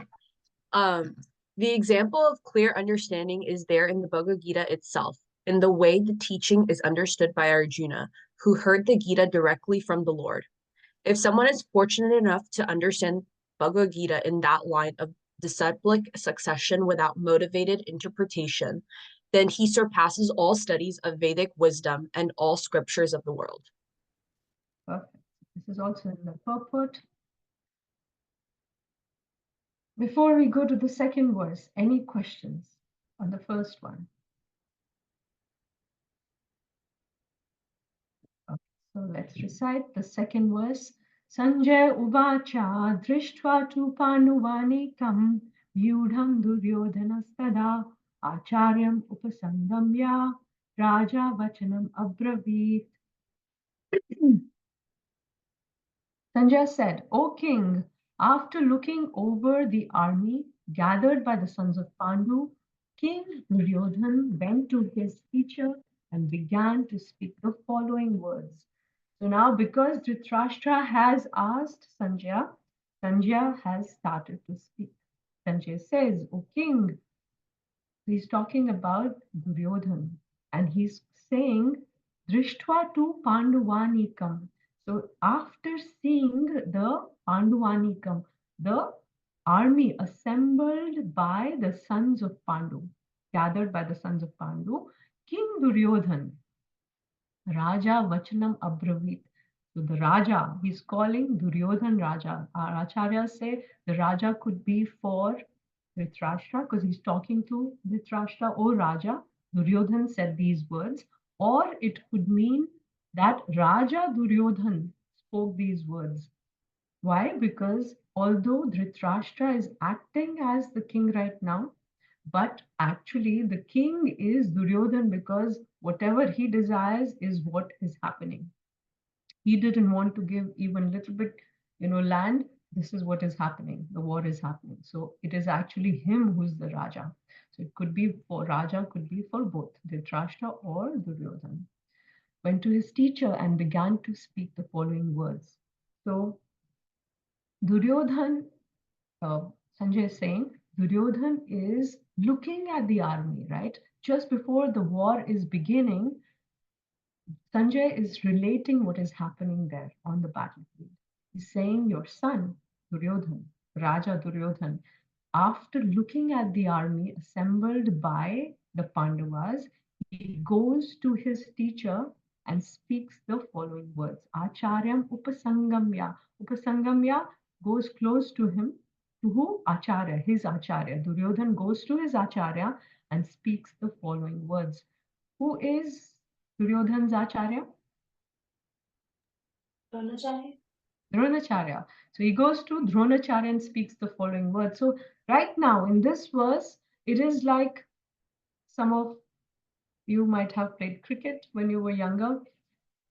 The example of clear understanding is there in the Bhagavad Gita itself, in the way the teaching is understood by Arjuna, who heard the Gita directly from the Lord. If someone is fortunate enough to understand Bhagavad Gita in that line of disciplic succession without motivated interpretation, then he surpasses all studies of Vedic wisdom and all scriptures of the world. Perfect. This is also in the purport. Before we go to the second verse, any questions on the first one? Okay, so let's recite the second verse. Sanjay uvacha drishtva tu panduvanikam vyudham duryodhanastada acharyam upasangamya raja vachanam abravit. Sanjay said, O king, after looking over the army gathered by the sons of Pandu, King Duryodhan went to his teacher and began to speak the following words. So now, because Dhritarashtra has asked Sanjay, Sanjay has started to speak. Sanjay says, O king, he's talking about Duryodhan and he's saying, Drishtva tu Panduvanikam. So after seeing the Panduvanikam, the army assembled by the sons of Pandu, gathered by the sons of Pandu, King Duryodhan, Raja Vachanam Abravit. So the Raja, he's calling Duryodhan Raja. Our acharyas say the Raja could be for Dhritarashtra because he's talking to Dhritarashtra, O Raja. Duryodhan said these words, or it could mean that Raja Duryodhan spoke these words. Why? Because although Dhritarashtra is acting as the king right now, but actually the king is Duryodhan because whatever he desires is what is happening. He didn't want to give even little bit, land. This is what is happening. The war is happening. So it is actually him who's the Raja. So it could be for Raja, could be for both Dhritarashtra or Duryodhan. Went to his teacher and began to speak the following words. So Duryodhan, Sanjay is saying, Duryodhan is looking at the army, right? Just before the war is beginning, Sanjay is relating what is happening there on the battlefield. He's saying, your son, Duryodhan, Raja Duryodhan, after looking at the army assembled by the Pandavas, he goes to his teacher and speaks the following words. Acharyam upasangamya. Upasangamya goes close to him. To who? Acharya, his Acharya. Duryodhan goes to his Acharya and speaks the following words. Who is Duryodhan's Acharya? Dronacharya. So he goes to Dronacharya and speaks the following words. So right now in this verse, it is like some of you might have played cricket when you were younger.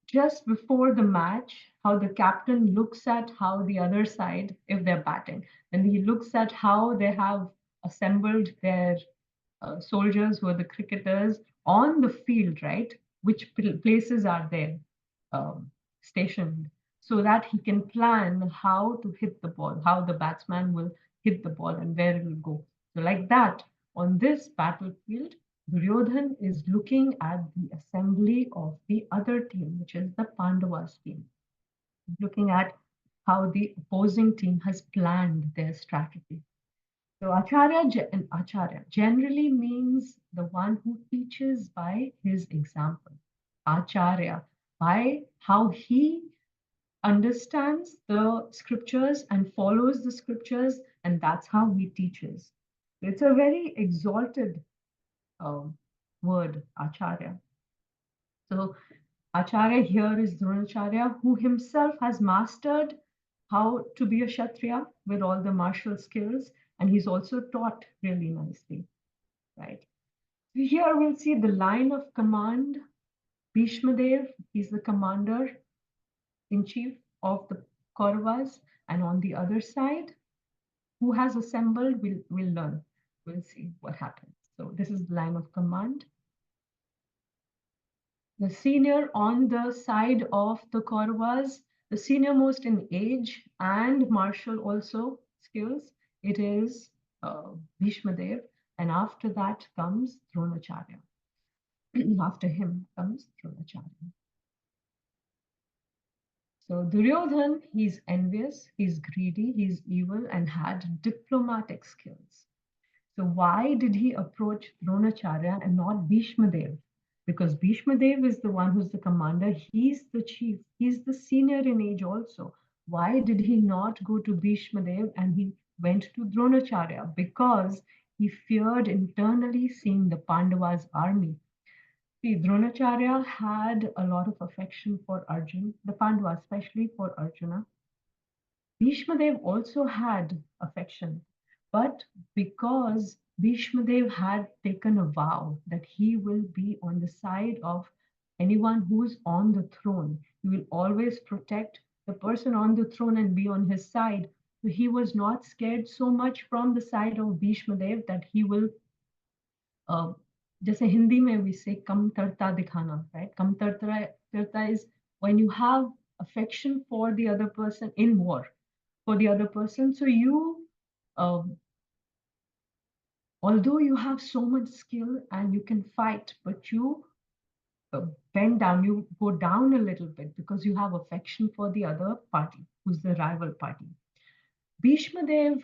Just before the match, how the captain looks at how the other side, if they're batting, and he looks at how they have assembled their soldiers who are the cricketers on the field, right? Which places are there stationed so that he can plan how to hit the ball, how the batsman will hit the ball and where it will go. So, like that, on this battlefield, Duryodhan is looking at the assembly of the other team, which is the Pandavas team, looking at how the opposing team has planned their strategy. So Acharya generally means the one who teaches by his example. Acharya, by how he understands the scriptures and follows the scriptures, and that's how he teaches. It's a very exalted word, Acharya. So Acharya here is Dronacharya, who himself has mastered how to be a Kshatriya with all the martial skills, and he's also taught really nicely, right? Here we'll see the line of command. Bhishma Dev, he's the commander in chief of the Kauravas, and on the other side, who has assembled, we'll learn. We'll see what happens. So this is the line of command. The senior on the side of the Kauravas, the senior most in age and martial also skills, it is Bhishma Dev, and after that comes Dronacharya. After him comes Dronacharya. So Duryodhan, he's envious, he's greedy, he's evil, and had diplomatic skills. So why did he approach Dronacharya and not Bhishma Dev? Because Bhishma Dev is the one who's the commander, he's the chief, he's the senior in age also. Why did he not go to Bhishma Dev and he went to Dronacharya? Because he feared internally seeing the Pandavas' army. See, Dronacharya had a lot of affection for Arjun, the Pandavas, especially for Arjuna. Bhishmadev also had affection, but because Bhishmadev had taken a vow that he will be on the side of anyone who's on the throne, he will always protect the person on the throne and be on his side. So he was not scared so much from the side of Bhishmadev that he will जैसे हिंदी में we say कमतरता दिखाना, right? कमतरता is when you have affection for the other person in war, for the other person. So you, although you have so much skill and you can fight, but you bend down, you go down a little bit because you have affection for the other party, who's the rival party. Bhishma Dev,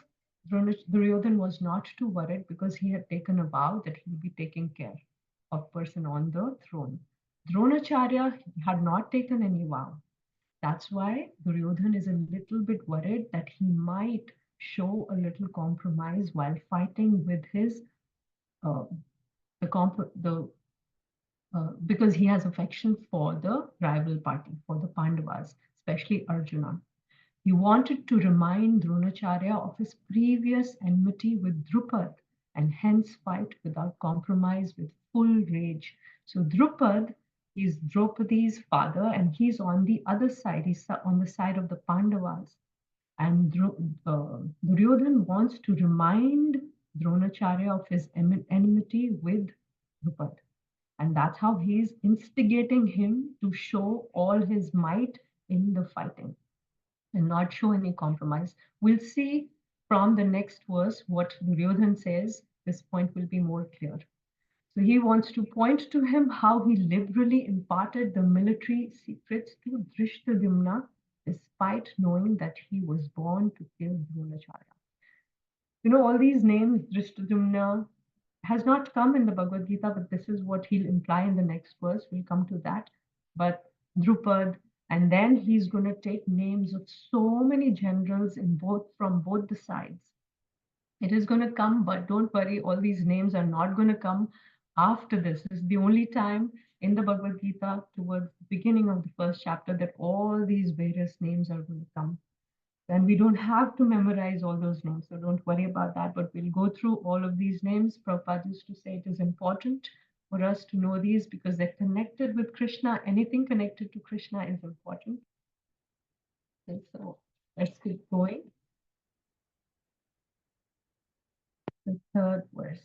Duryodhan was not too worried because he had taken a vow that he would be taking care of person on the throne. Dronacharya had not taken any vow. That's why Duryodhan is a little bit worried that he might show a little compromise while fighting with his uh, because he has affection for the rival party, for the Pandavas, especially Arjuna. He wanted to remind Dronacharya of his previous enmity with Drupad and hence fight without compromise with full rage. So Drupad is Draupadi's father and he's on the other side, he's on the side of the Pandavas. And Duryodhan wants to remind Dronacharya of his enmity with Drupad. And that's how he's instigating him to show all his might in the fighting and not show any compromise. We'll see from the next verse what Duryodhan says. This point will be more clear. So he wants to point to him how he liberally imparted the military secrets to Drishtadyumna despite knowing that he was born to kill Dronacharya. You know, all these names, Drishtadyumna, has not come in the Bhagavad Gita, but this is what he'll imply in the next verse. We'll come to that. But Drupad, and then he's going to take names of so many generals from both the sides. It is going to come, but don't worry, all these names are not going to come after this. This is the only time in the Bhagavad Gita towards the beginning of the first chapter that all these various names are going to come. And we don't have to memorize all those names, so don't worry about that. But we'll go through all of these names. Prabhupada used to say it is important for us to know these because they're connected with Krishna. Anything connected to Krishna is important. And so let's keep going. The third verse.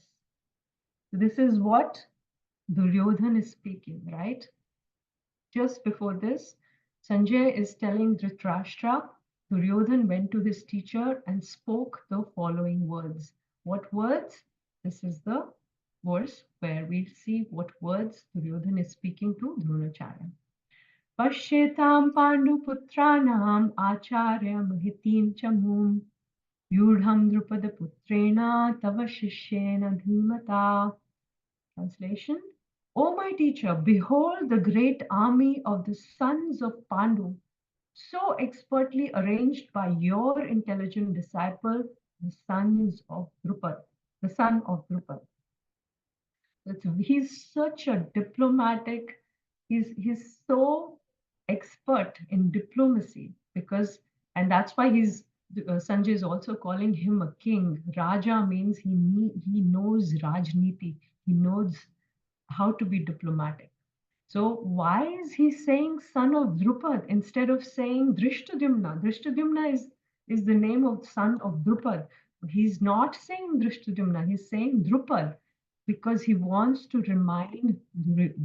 So this is what Duryodhan is speaking, right? Just before this, Sanjay is telling Dhritarashtra, Duryodhan went to his teacher and spoke the following words. What words? This is the verse where we see what words Duryodhan is speaking to Dronacharya. Pashyetam Panduputranam Acharya Mahitim Chamum Yudham Drupada Putrena Tava Shishyena Dhimata. Translation. O my teacher, behold the great army of the sons of Pandu, so expertly arranged by your intelligent disciple, the sons of Drupad, the son of Drupad. He's such a diplomatic, he's so expert in diplomacy because, and that's why Sanjay is also calling him a king. Raja means he knows Rajniti, he knows how to be diplomatic. So why is he saying son of Drupad instead of saying Drishtadyumna? Drishtadyumna is the name of son of Drupad. He's not saying Drishtadyumna, he's saying Drupad. because he wants to remind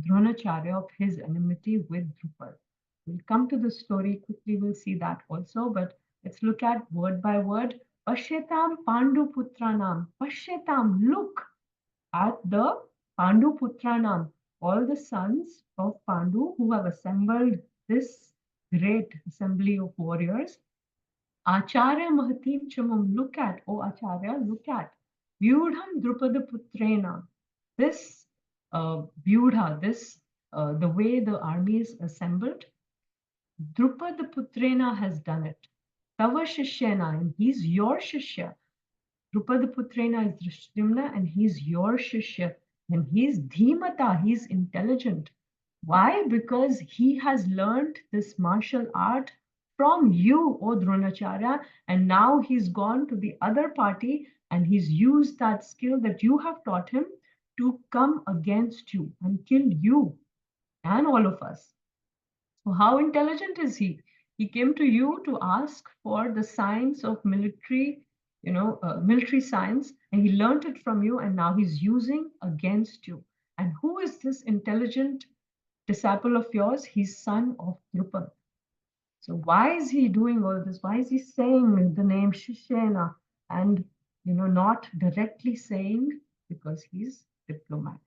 Dronacharya of his enmity with Drupad. We'll come to the story quickly, we'll see that also, but let's look at word by word. Pashyetam Pandu Putranam. Pashyetam, look at the Pandu Putranam, all the sons of Pandu who have assembled this great assembly of warriors. Acharya Mahatim Chamam, look at, oh Acharya, look at. Vyudham Drupada Putrena. This Vyudha, this the way the army is assembled, Drupada Putrena has done it. Tava Shishyena, and he's your Shishya. Drupada Putrena is Drishtimna, and he's your Shishya. And he's Dhimata, he's intelligent. Why? Because he has learned this martial art from you, O Dronacharya, and now he's gone to the other party and he's used that skill that you have taught him to come against you and kill you and all of us. So, how intelligent is he? He came to you to ask for the science of military, military science, and he learned it from you, and now he's using against you. And who is this intelligent disciple of yours? He's son of Drupad. So why is he doing all this? Why is he saying the name Shishena and not directly saying? Because he's diplomatic.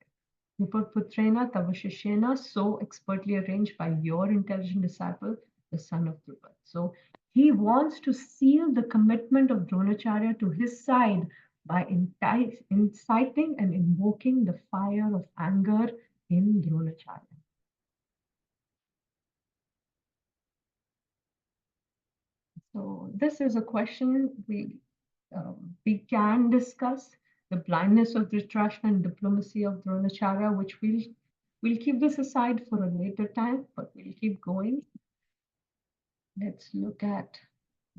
Putrena Tavashishena, so expertly arranged by your intelligent disciple, the son of Drupad. So he wants to seal the commitment of Dronacharya to his side by inciting and invoking the fire of anger in Dronacharya. So this is a question we can discuss, the blindness of Dhritarashtra and diplomacy of Dronacharya, which we'll keep this aside for a later time, but we'll keep going. Let's look at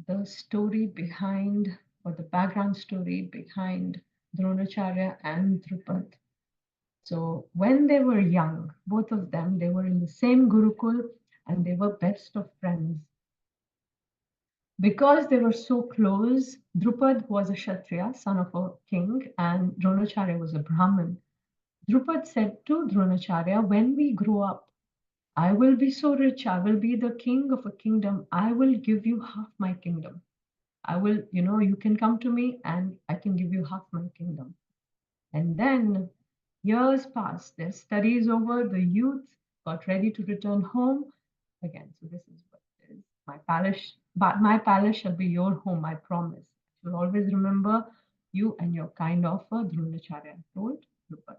the story behind, or the background story behind Dronacharya and Drupad. So when they were young, both of them, they were in the same Gurukul and they were best of friends. Because they were so close, Drupad was a Kshatriya, son of a king, and Dronacharya was a Brahmin. Drupad said to Dronacharya, when we grow up, I will be so rich, I will be the king of a kingdom, I will give you half my kingdom. I will, you can come to me and I can give you half my kingdom. And then years passed, their studies over, the youth got ready to return home. Again, so this is what it is. My palace shall be your home, I promise. I shall always remember you and your kind offer, Dronacharya told Drupad.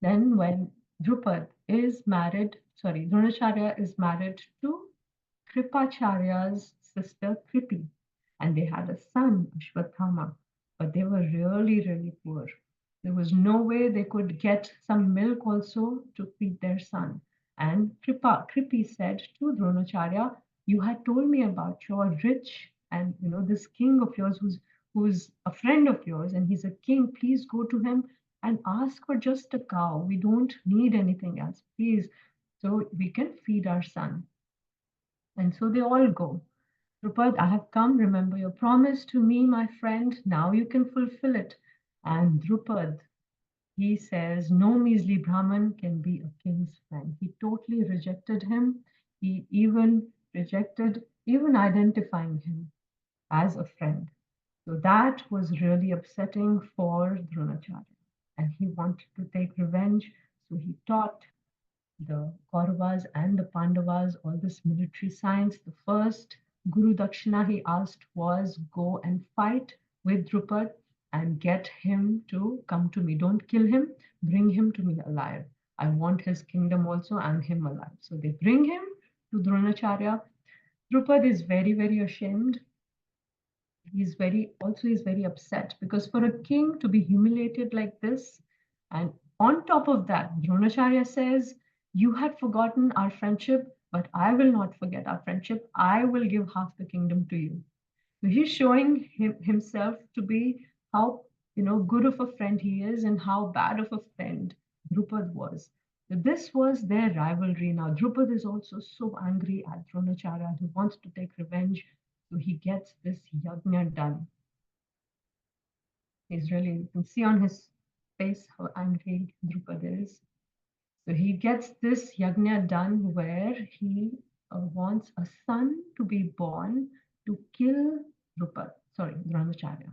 Then when Drupad is married, Dronacharya is married to Kripacharya's sister Kripi, and they had a son, Ashwathama, but they were really, really poor. There was no way they could get some milk also to feed their son. And Kripi said to Dronacharya, you had told me about your rich and this king of yours who's a friend of yours and he's a king. Please go to him and ask for just a cow. We don't need anything else, please, so we can feed our son. And so they all go. Drupad, I have come. Remember your promise to me, my friend. Now you can fulfill it. And Drupad, he says, no measly Brahmin can be a king's friend. He totally rejected him. He even rejected even identifying him as a friend. So that was really upsetting for Dronacharya. And he wanted to take revenge. So he taught the Kauravas and the Pandavas all this military science. The first Guru Dakshina he asked was go and fight with Drupad and get him to come to me. Don't kill him, bring him to me alive. I want his kingdom also and him alive. So they bring him to Dronacharya. Drupad is very, very ashamed. He's very upset because for a king to be humiliated like this, and on top of that, Dronacharya says, you had forgotten our friendship, but I will not forget our friendship. I will give half the kingdom to you. So he's showing himself to be how good of a friend he is and how bad of a friend Drupad was. So this was their rivalry. Now Drupad is also so angry at Dronacharya. He wants to take revenge. So he gets this yajna done. He's really, you can see on his face how angry Drupad is. So he gets this yajna done where he wants a son to be born to kill Dronacharya.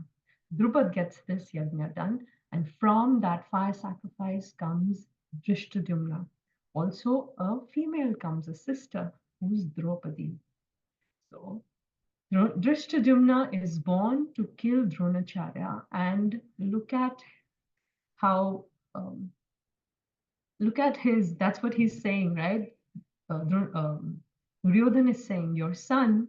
Drupad gets this yajna done, and from that fire sacrifice comes Drishtadyumna. Also, a female comes, a sister, who's Draupadi. So Drishtadyumna is born to kill Dronacharya, and look at how look at his, that's what he's saying, right? Duryodhana is saying, your son,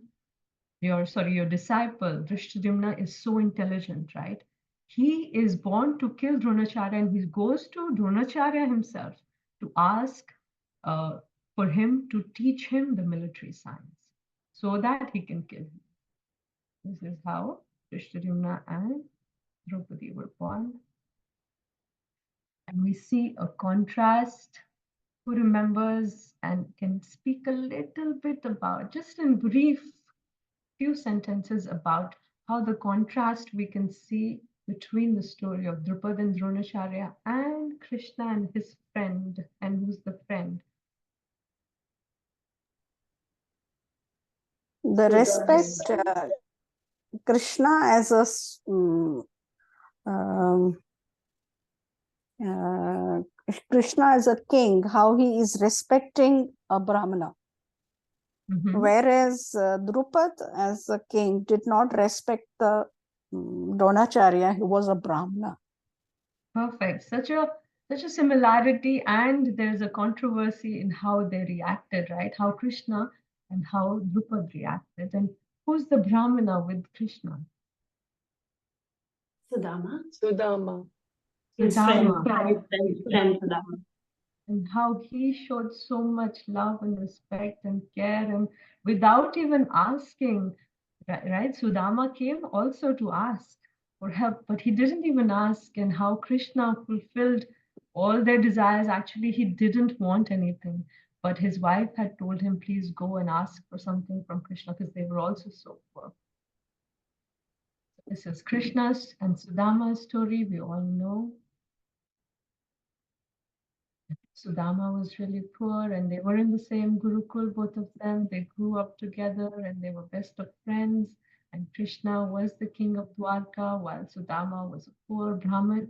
your disciple, Drishtadyumna is so intelligent, right? He is born to kill Dronacharya, and he goes to Dronacharya himself to ask for him to teach him the military science so that he can kill him. This is how Drishtadyumna and Draupadi were born. And we see a contrast. Who remembers and can speak a little bit about, just in brief, few sentences about how the contrast we can see between the story of Drupad and Dronacharya and Krishna and his friend, and who's the friend? The respect Krishna as a Krishna as a king, how he is respecting a Brahmana. Whereas Drupad as a king did not respect the Dronacharya, he was a Brahmana. Perfect. Such a similarity, and there's a controversy in how they reacted, right? How Krishna and how Drupad reacted. And who's the Brahmana with Krishna? Sudama. Sudama. And how he showed so much love and respect and care, and without even asking, right? Sudama came also to ask for help, but he didn't even ask, and how Krishna fulfilled all their desires. Actually, he didn't want anything, but his wife had told him, please go and ask for something from Krishna, because they were also so poor. This is Krishna's and Sudama's story, we all know. Sudama was really poor, and they were in the same Gurukul, both of them. They grew up together and they were best of friends. And Krishna was the king of Dwarka, while Sudama was a poor Brahmin.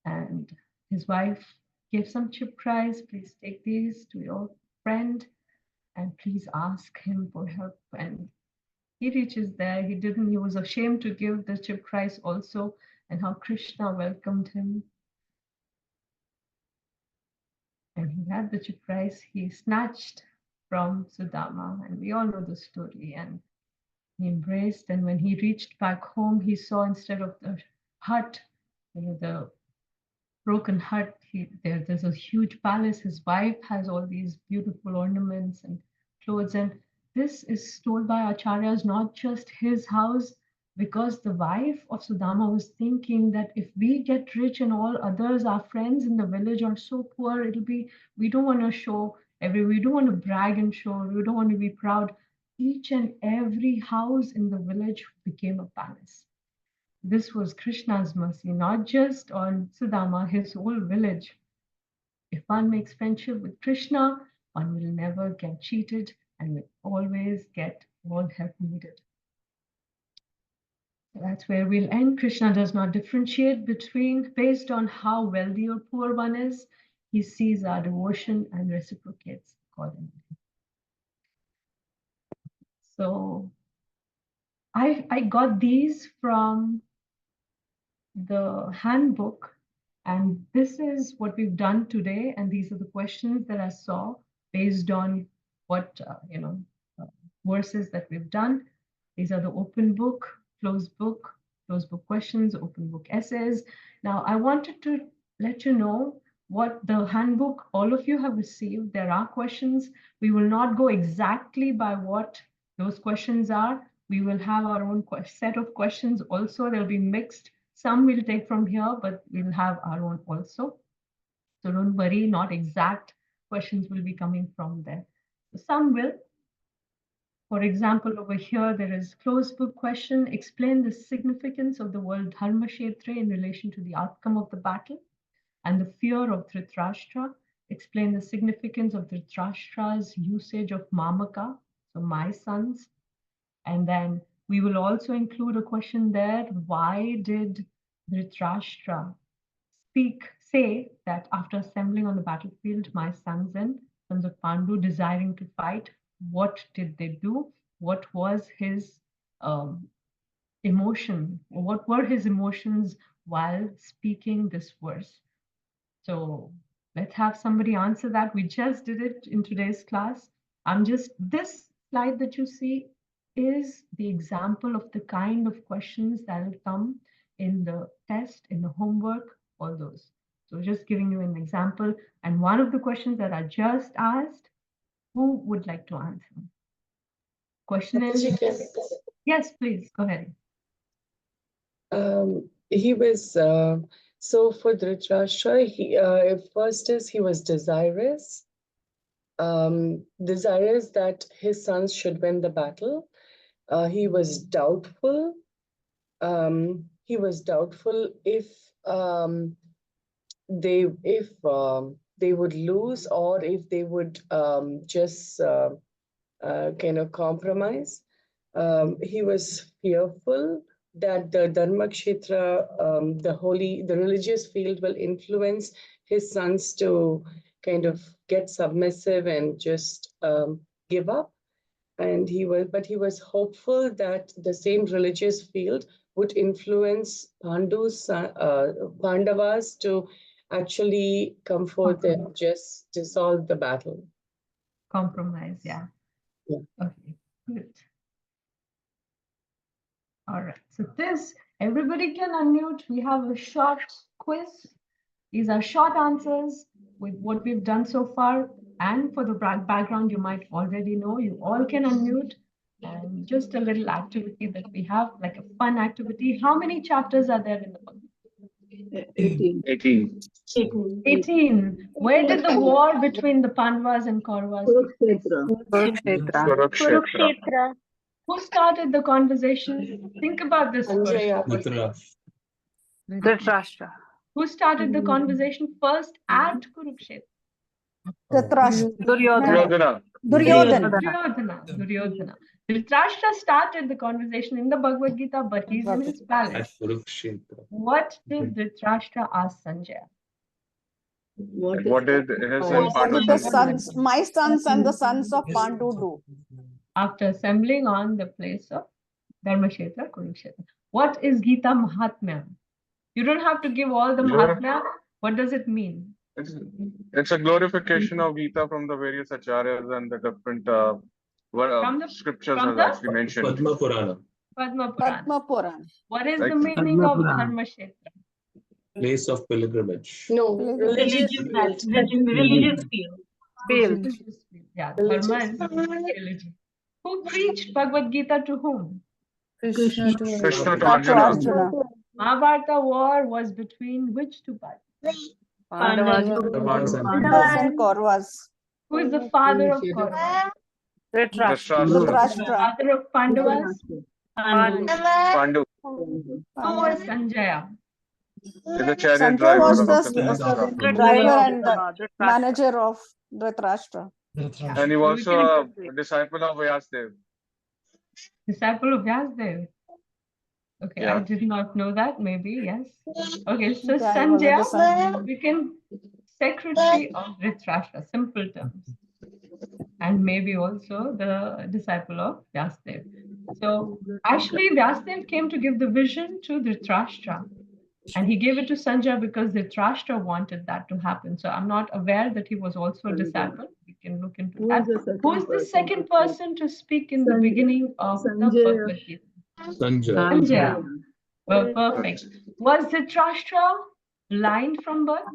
And his wife gave some chip rice. Please take these to your friend and please ask him for help. And he reaches there. He was ashamed to give the chip rice also, and how Krishna welcomed him. And he had the chip rice he snatched from Sudama, and we all know the story. And he embraced, and when he reached back home, he saw, instead of the hut, the broken hut, there's a huge palace. His wife has all these beautiful ornaments and clothes, and this is told by acharyas, not just his house, because the wife of Sudama was thinking that if we get rich and all others, our friends in the village, are so poor, we don't want to show we don't want to brag and show, we don't want to be proud. Each and every house in the village became a palace. This was Krishna's mercy, not just on Sudama, his whole village. If one makes friendship with Krishna, one will never get cheated and will always get all help needed. That's where we'll end. Krishna does not differentiate based on how wealthy or poor one is. He sees our devotion and reciprocates accordingly. So I got these from the handbook, and this is what we've done today. And these are the questions that I saw based on what, verses that we've done. These are the open book, closed book questions, open book essays. Now, I wanted to let you know what the handbook all of you have received. There are questions. We will not go exactly by what those questions are. We will have our own set of questions also. They'll be mixed. Some we'll take from here, but we'll have our own also. So don't worry, not exact questions will be coming from there. So some will. For example, over here, there is closed book question. Explain the significance of the word Dharmashetra in relation to the outcome of the battle and the fear of Dhritarashtra. Explain the significance of Dhritarashtra's usage of Mamaka, so my sons. And then we will also include a question there. Why did Dhritarashtra say that after assembling on the battlefield, my sons and sons of Pandu desiring to fight, what did they do? What was his emotion? What were his emotions while speaking this verse? So let's have somebody answer that. We just did it in today's class. This slide that you see is the example of the kind of questions that will come in the test, in the homework, all those. So just giving you an example. And one of the questions that I just asked, who would like to answer? Question is, yes, please, go ahead. He was, so for Dhritarashtra, first is he was desirous that his sons should win the battle. He was doubtful. He was doubtful if they would lose or if they would just kind of compromise. He was fearful that the Dharmakshetra, the religious field will influence his sons to kind of get submissive and just give up. And he was hopeful that the same religious field would influence Pandavas to actually come forth and just dissolve the battle. Compromise, yeah. Yeah. Okay, good. All right, so everybody can unmute. We have a short quiz. These are short answers with what we've done so far. And for the background, you might already know, you all can unmute. And just a little activity that we have, like a fun activity. How many chapters are there in the book? 18. 18. Where did the war between the Pandavas and Kauravas take place? Kurukshetra. Who started the conversation? Think about this first. Dhritarashtra. Who started the conversation first at Kurukshetra? Duryodhana. Duryodhana. Dhritarashtra started the conversation in the Bhagavad Gita, but he's in his palace. What did Dhritarashtra ask Sanjaya? What did his and What did the Pandu's sons, my sons and the sons of Pandu do? After assembling on the place of Dharmashetra, Kurukshetra. What is Gita Mahatmya? You don't have to give all the Mahatmya. What does it mean? It's a glorification of Gita from the various acharyas and the different scriptures as actually mentioned. Padma Purana. Padma Purana. What is Like the meaning of Dharmashetra? Place of pilgrimage. No, religious Field. Religious field. Yeah, Dharma is religion. Who preached Bhagavad Gita to whom? Krishna to To Arjuna. Arjuna. Mahabharata war was between which two parties? Pandavas and Kauravas. Who is the father of Kauravas? Dhritarashtra. Father of Pandavas? Pandu. Who was Sanjaya? Is the chariot Sanjay driver was of the Dhritarashtra. driver and the manager of Dhritarashtra. And he was also a disciple of Vyasdev. Disciple of Vyasdev. Okay, I Yeah. did not know that. Maybe, yes. Okay, so Yeah, he was a Sanjaya, disciple. we can secretary of Dhritarashtra, simple terms. And maybe also the disciple of Vyasdev. So actually Vyasdev came to give the vision to Dhritarashtra. And he gave it to Sanjaya because Dhritarashtra wanted that to happen. So I'm not aware that he was also a disciple. We can look into that. Who is the second person to speak in the beginning of the Bhagavad Gita? Sanjaya. Well, perfect. Was Dhritarashtra blind from birth?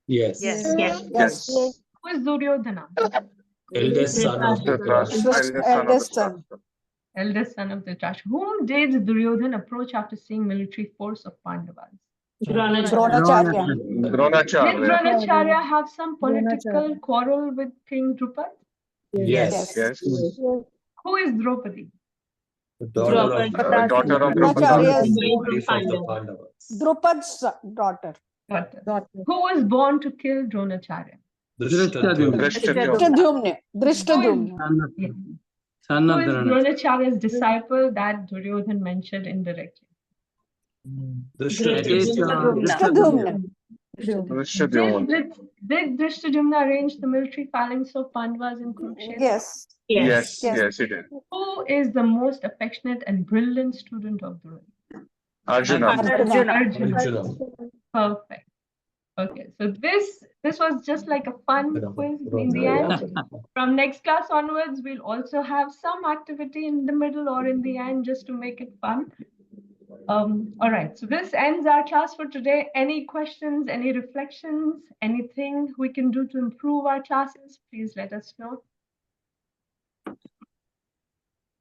Yes. Yes. Who is Duryodhana? Eldest son of Dhritarashtra. Eldest son. Eldest son of Dhritarashtra. Whom did Duryodhana approach after seeing military force of Pandavas? Dronacharya. Did Dronacharya. Dronacharya have some political quarrel with King Drupad? Yes. Yes. Who is Draupadi? The daughter of Daughter of Dronacharya's wife of the Pandavas. Drupad's daughter. Daughter. Who was born to kill Dronacharya? Drishtadyumna. Drishtadyumna. Drishtadyumna. Yeah. Son Who of is Dronacharya's disciple that Duryodhan mentioned indirectly? Drishtadyumna. Drishtadyumna. Did Drishtadyumna arrange the military phalanx of Pandavas in Kurukshetra? Yes. Yes, Yes. yes, he did. Who is the most affectionate and brilliant student of Duryodhan? Arjuna. Arjuna. Perfect. Okay, so this was just like a fun quiz in the end. From next class onwards, we'll also have some activity in the middle or in the end just to make it fun. All right, so this ends our class for today. Any questions, any reflections, anything we can do to improve our classes, please let us know.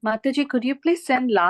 Mataji, could you please send last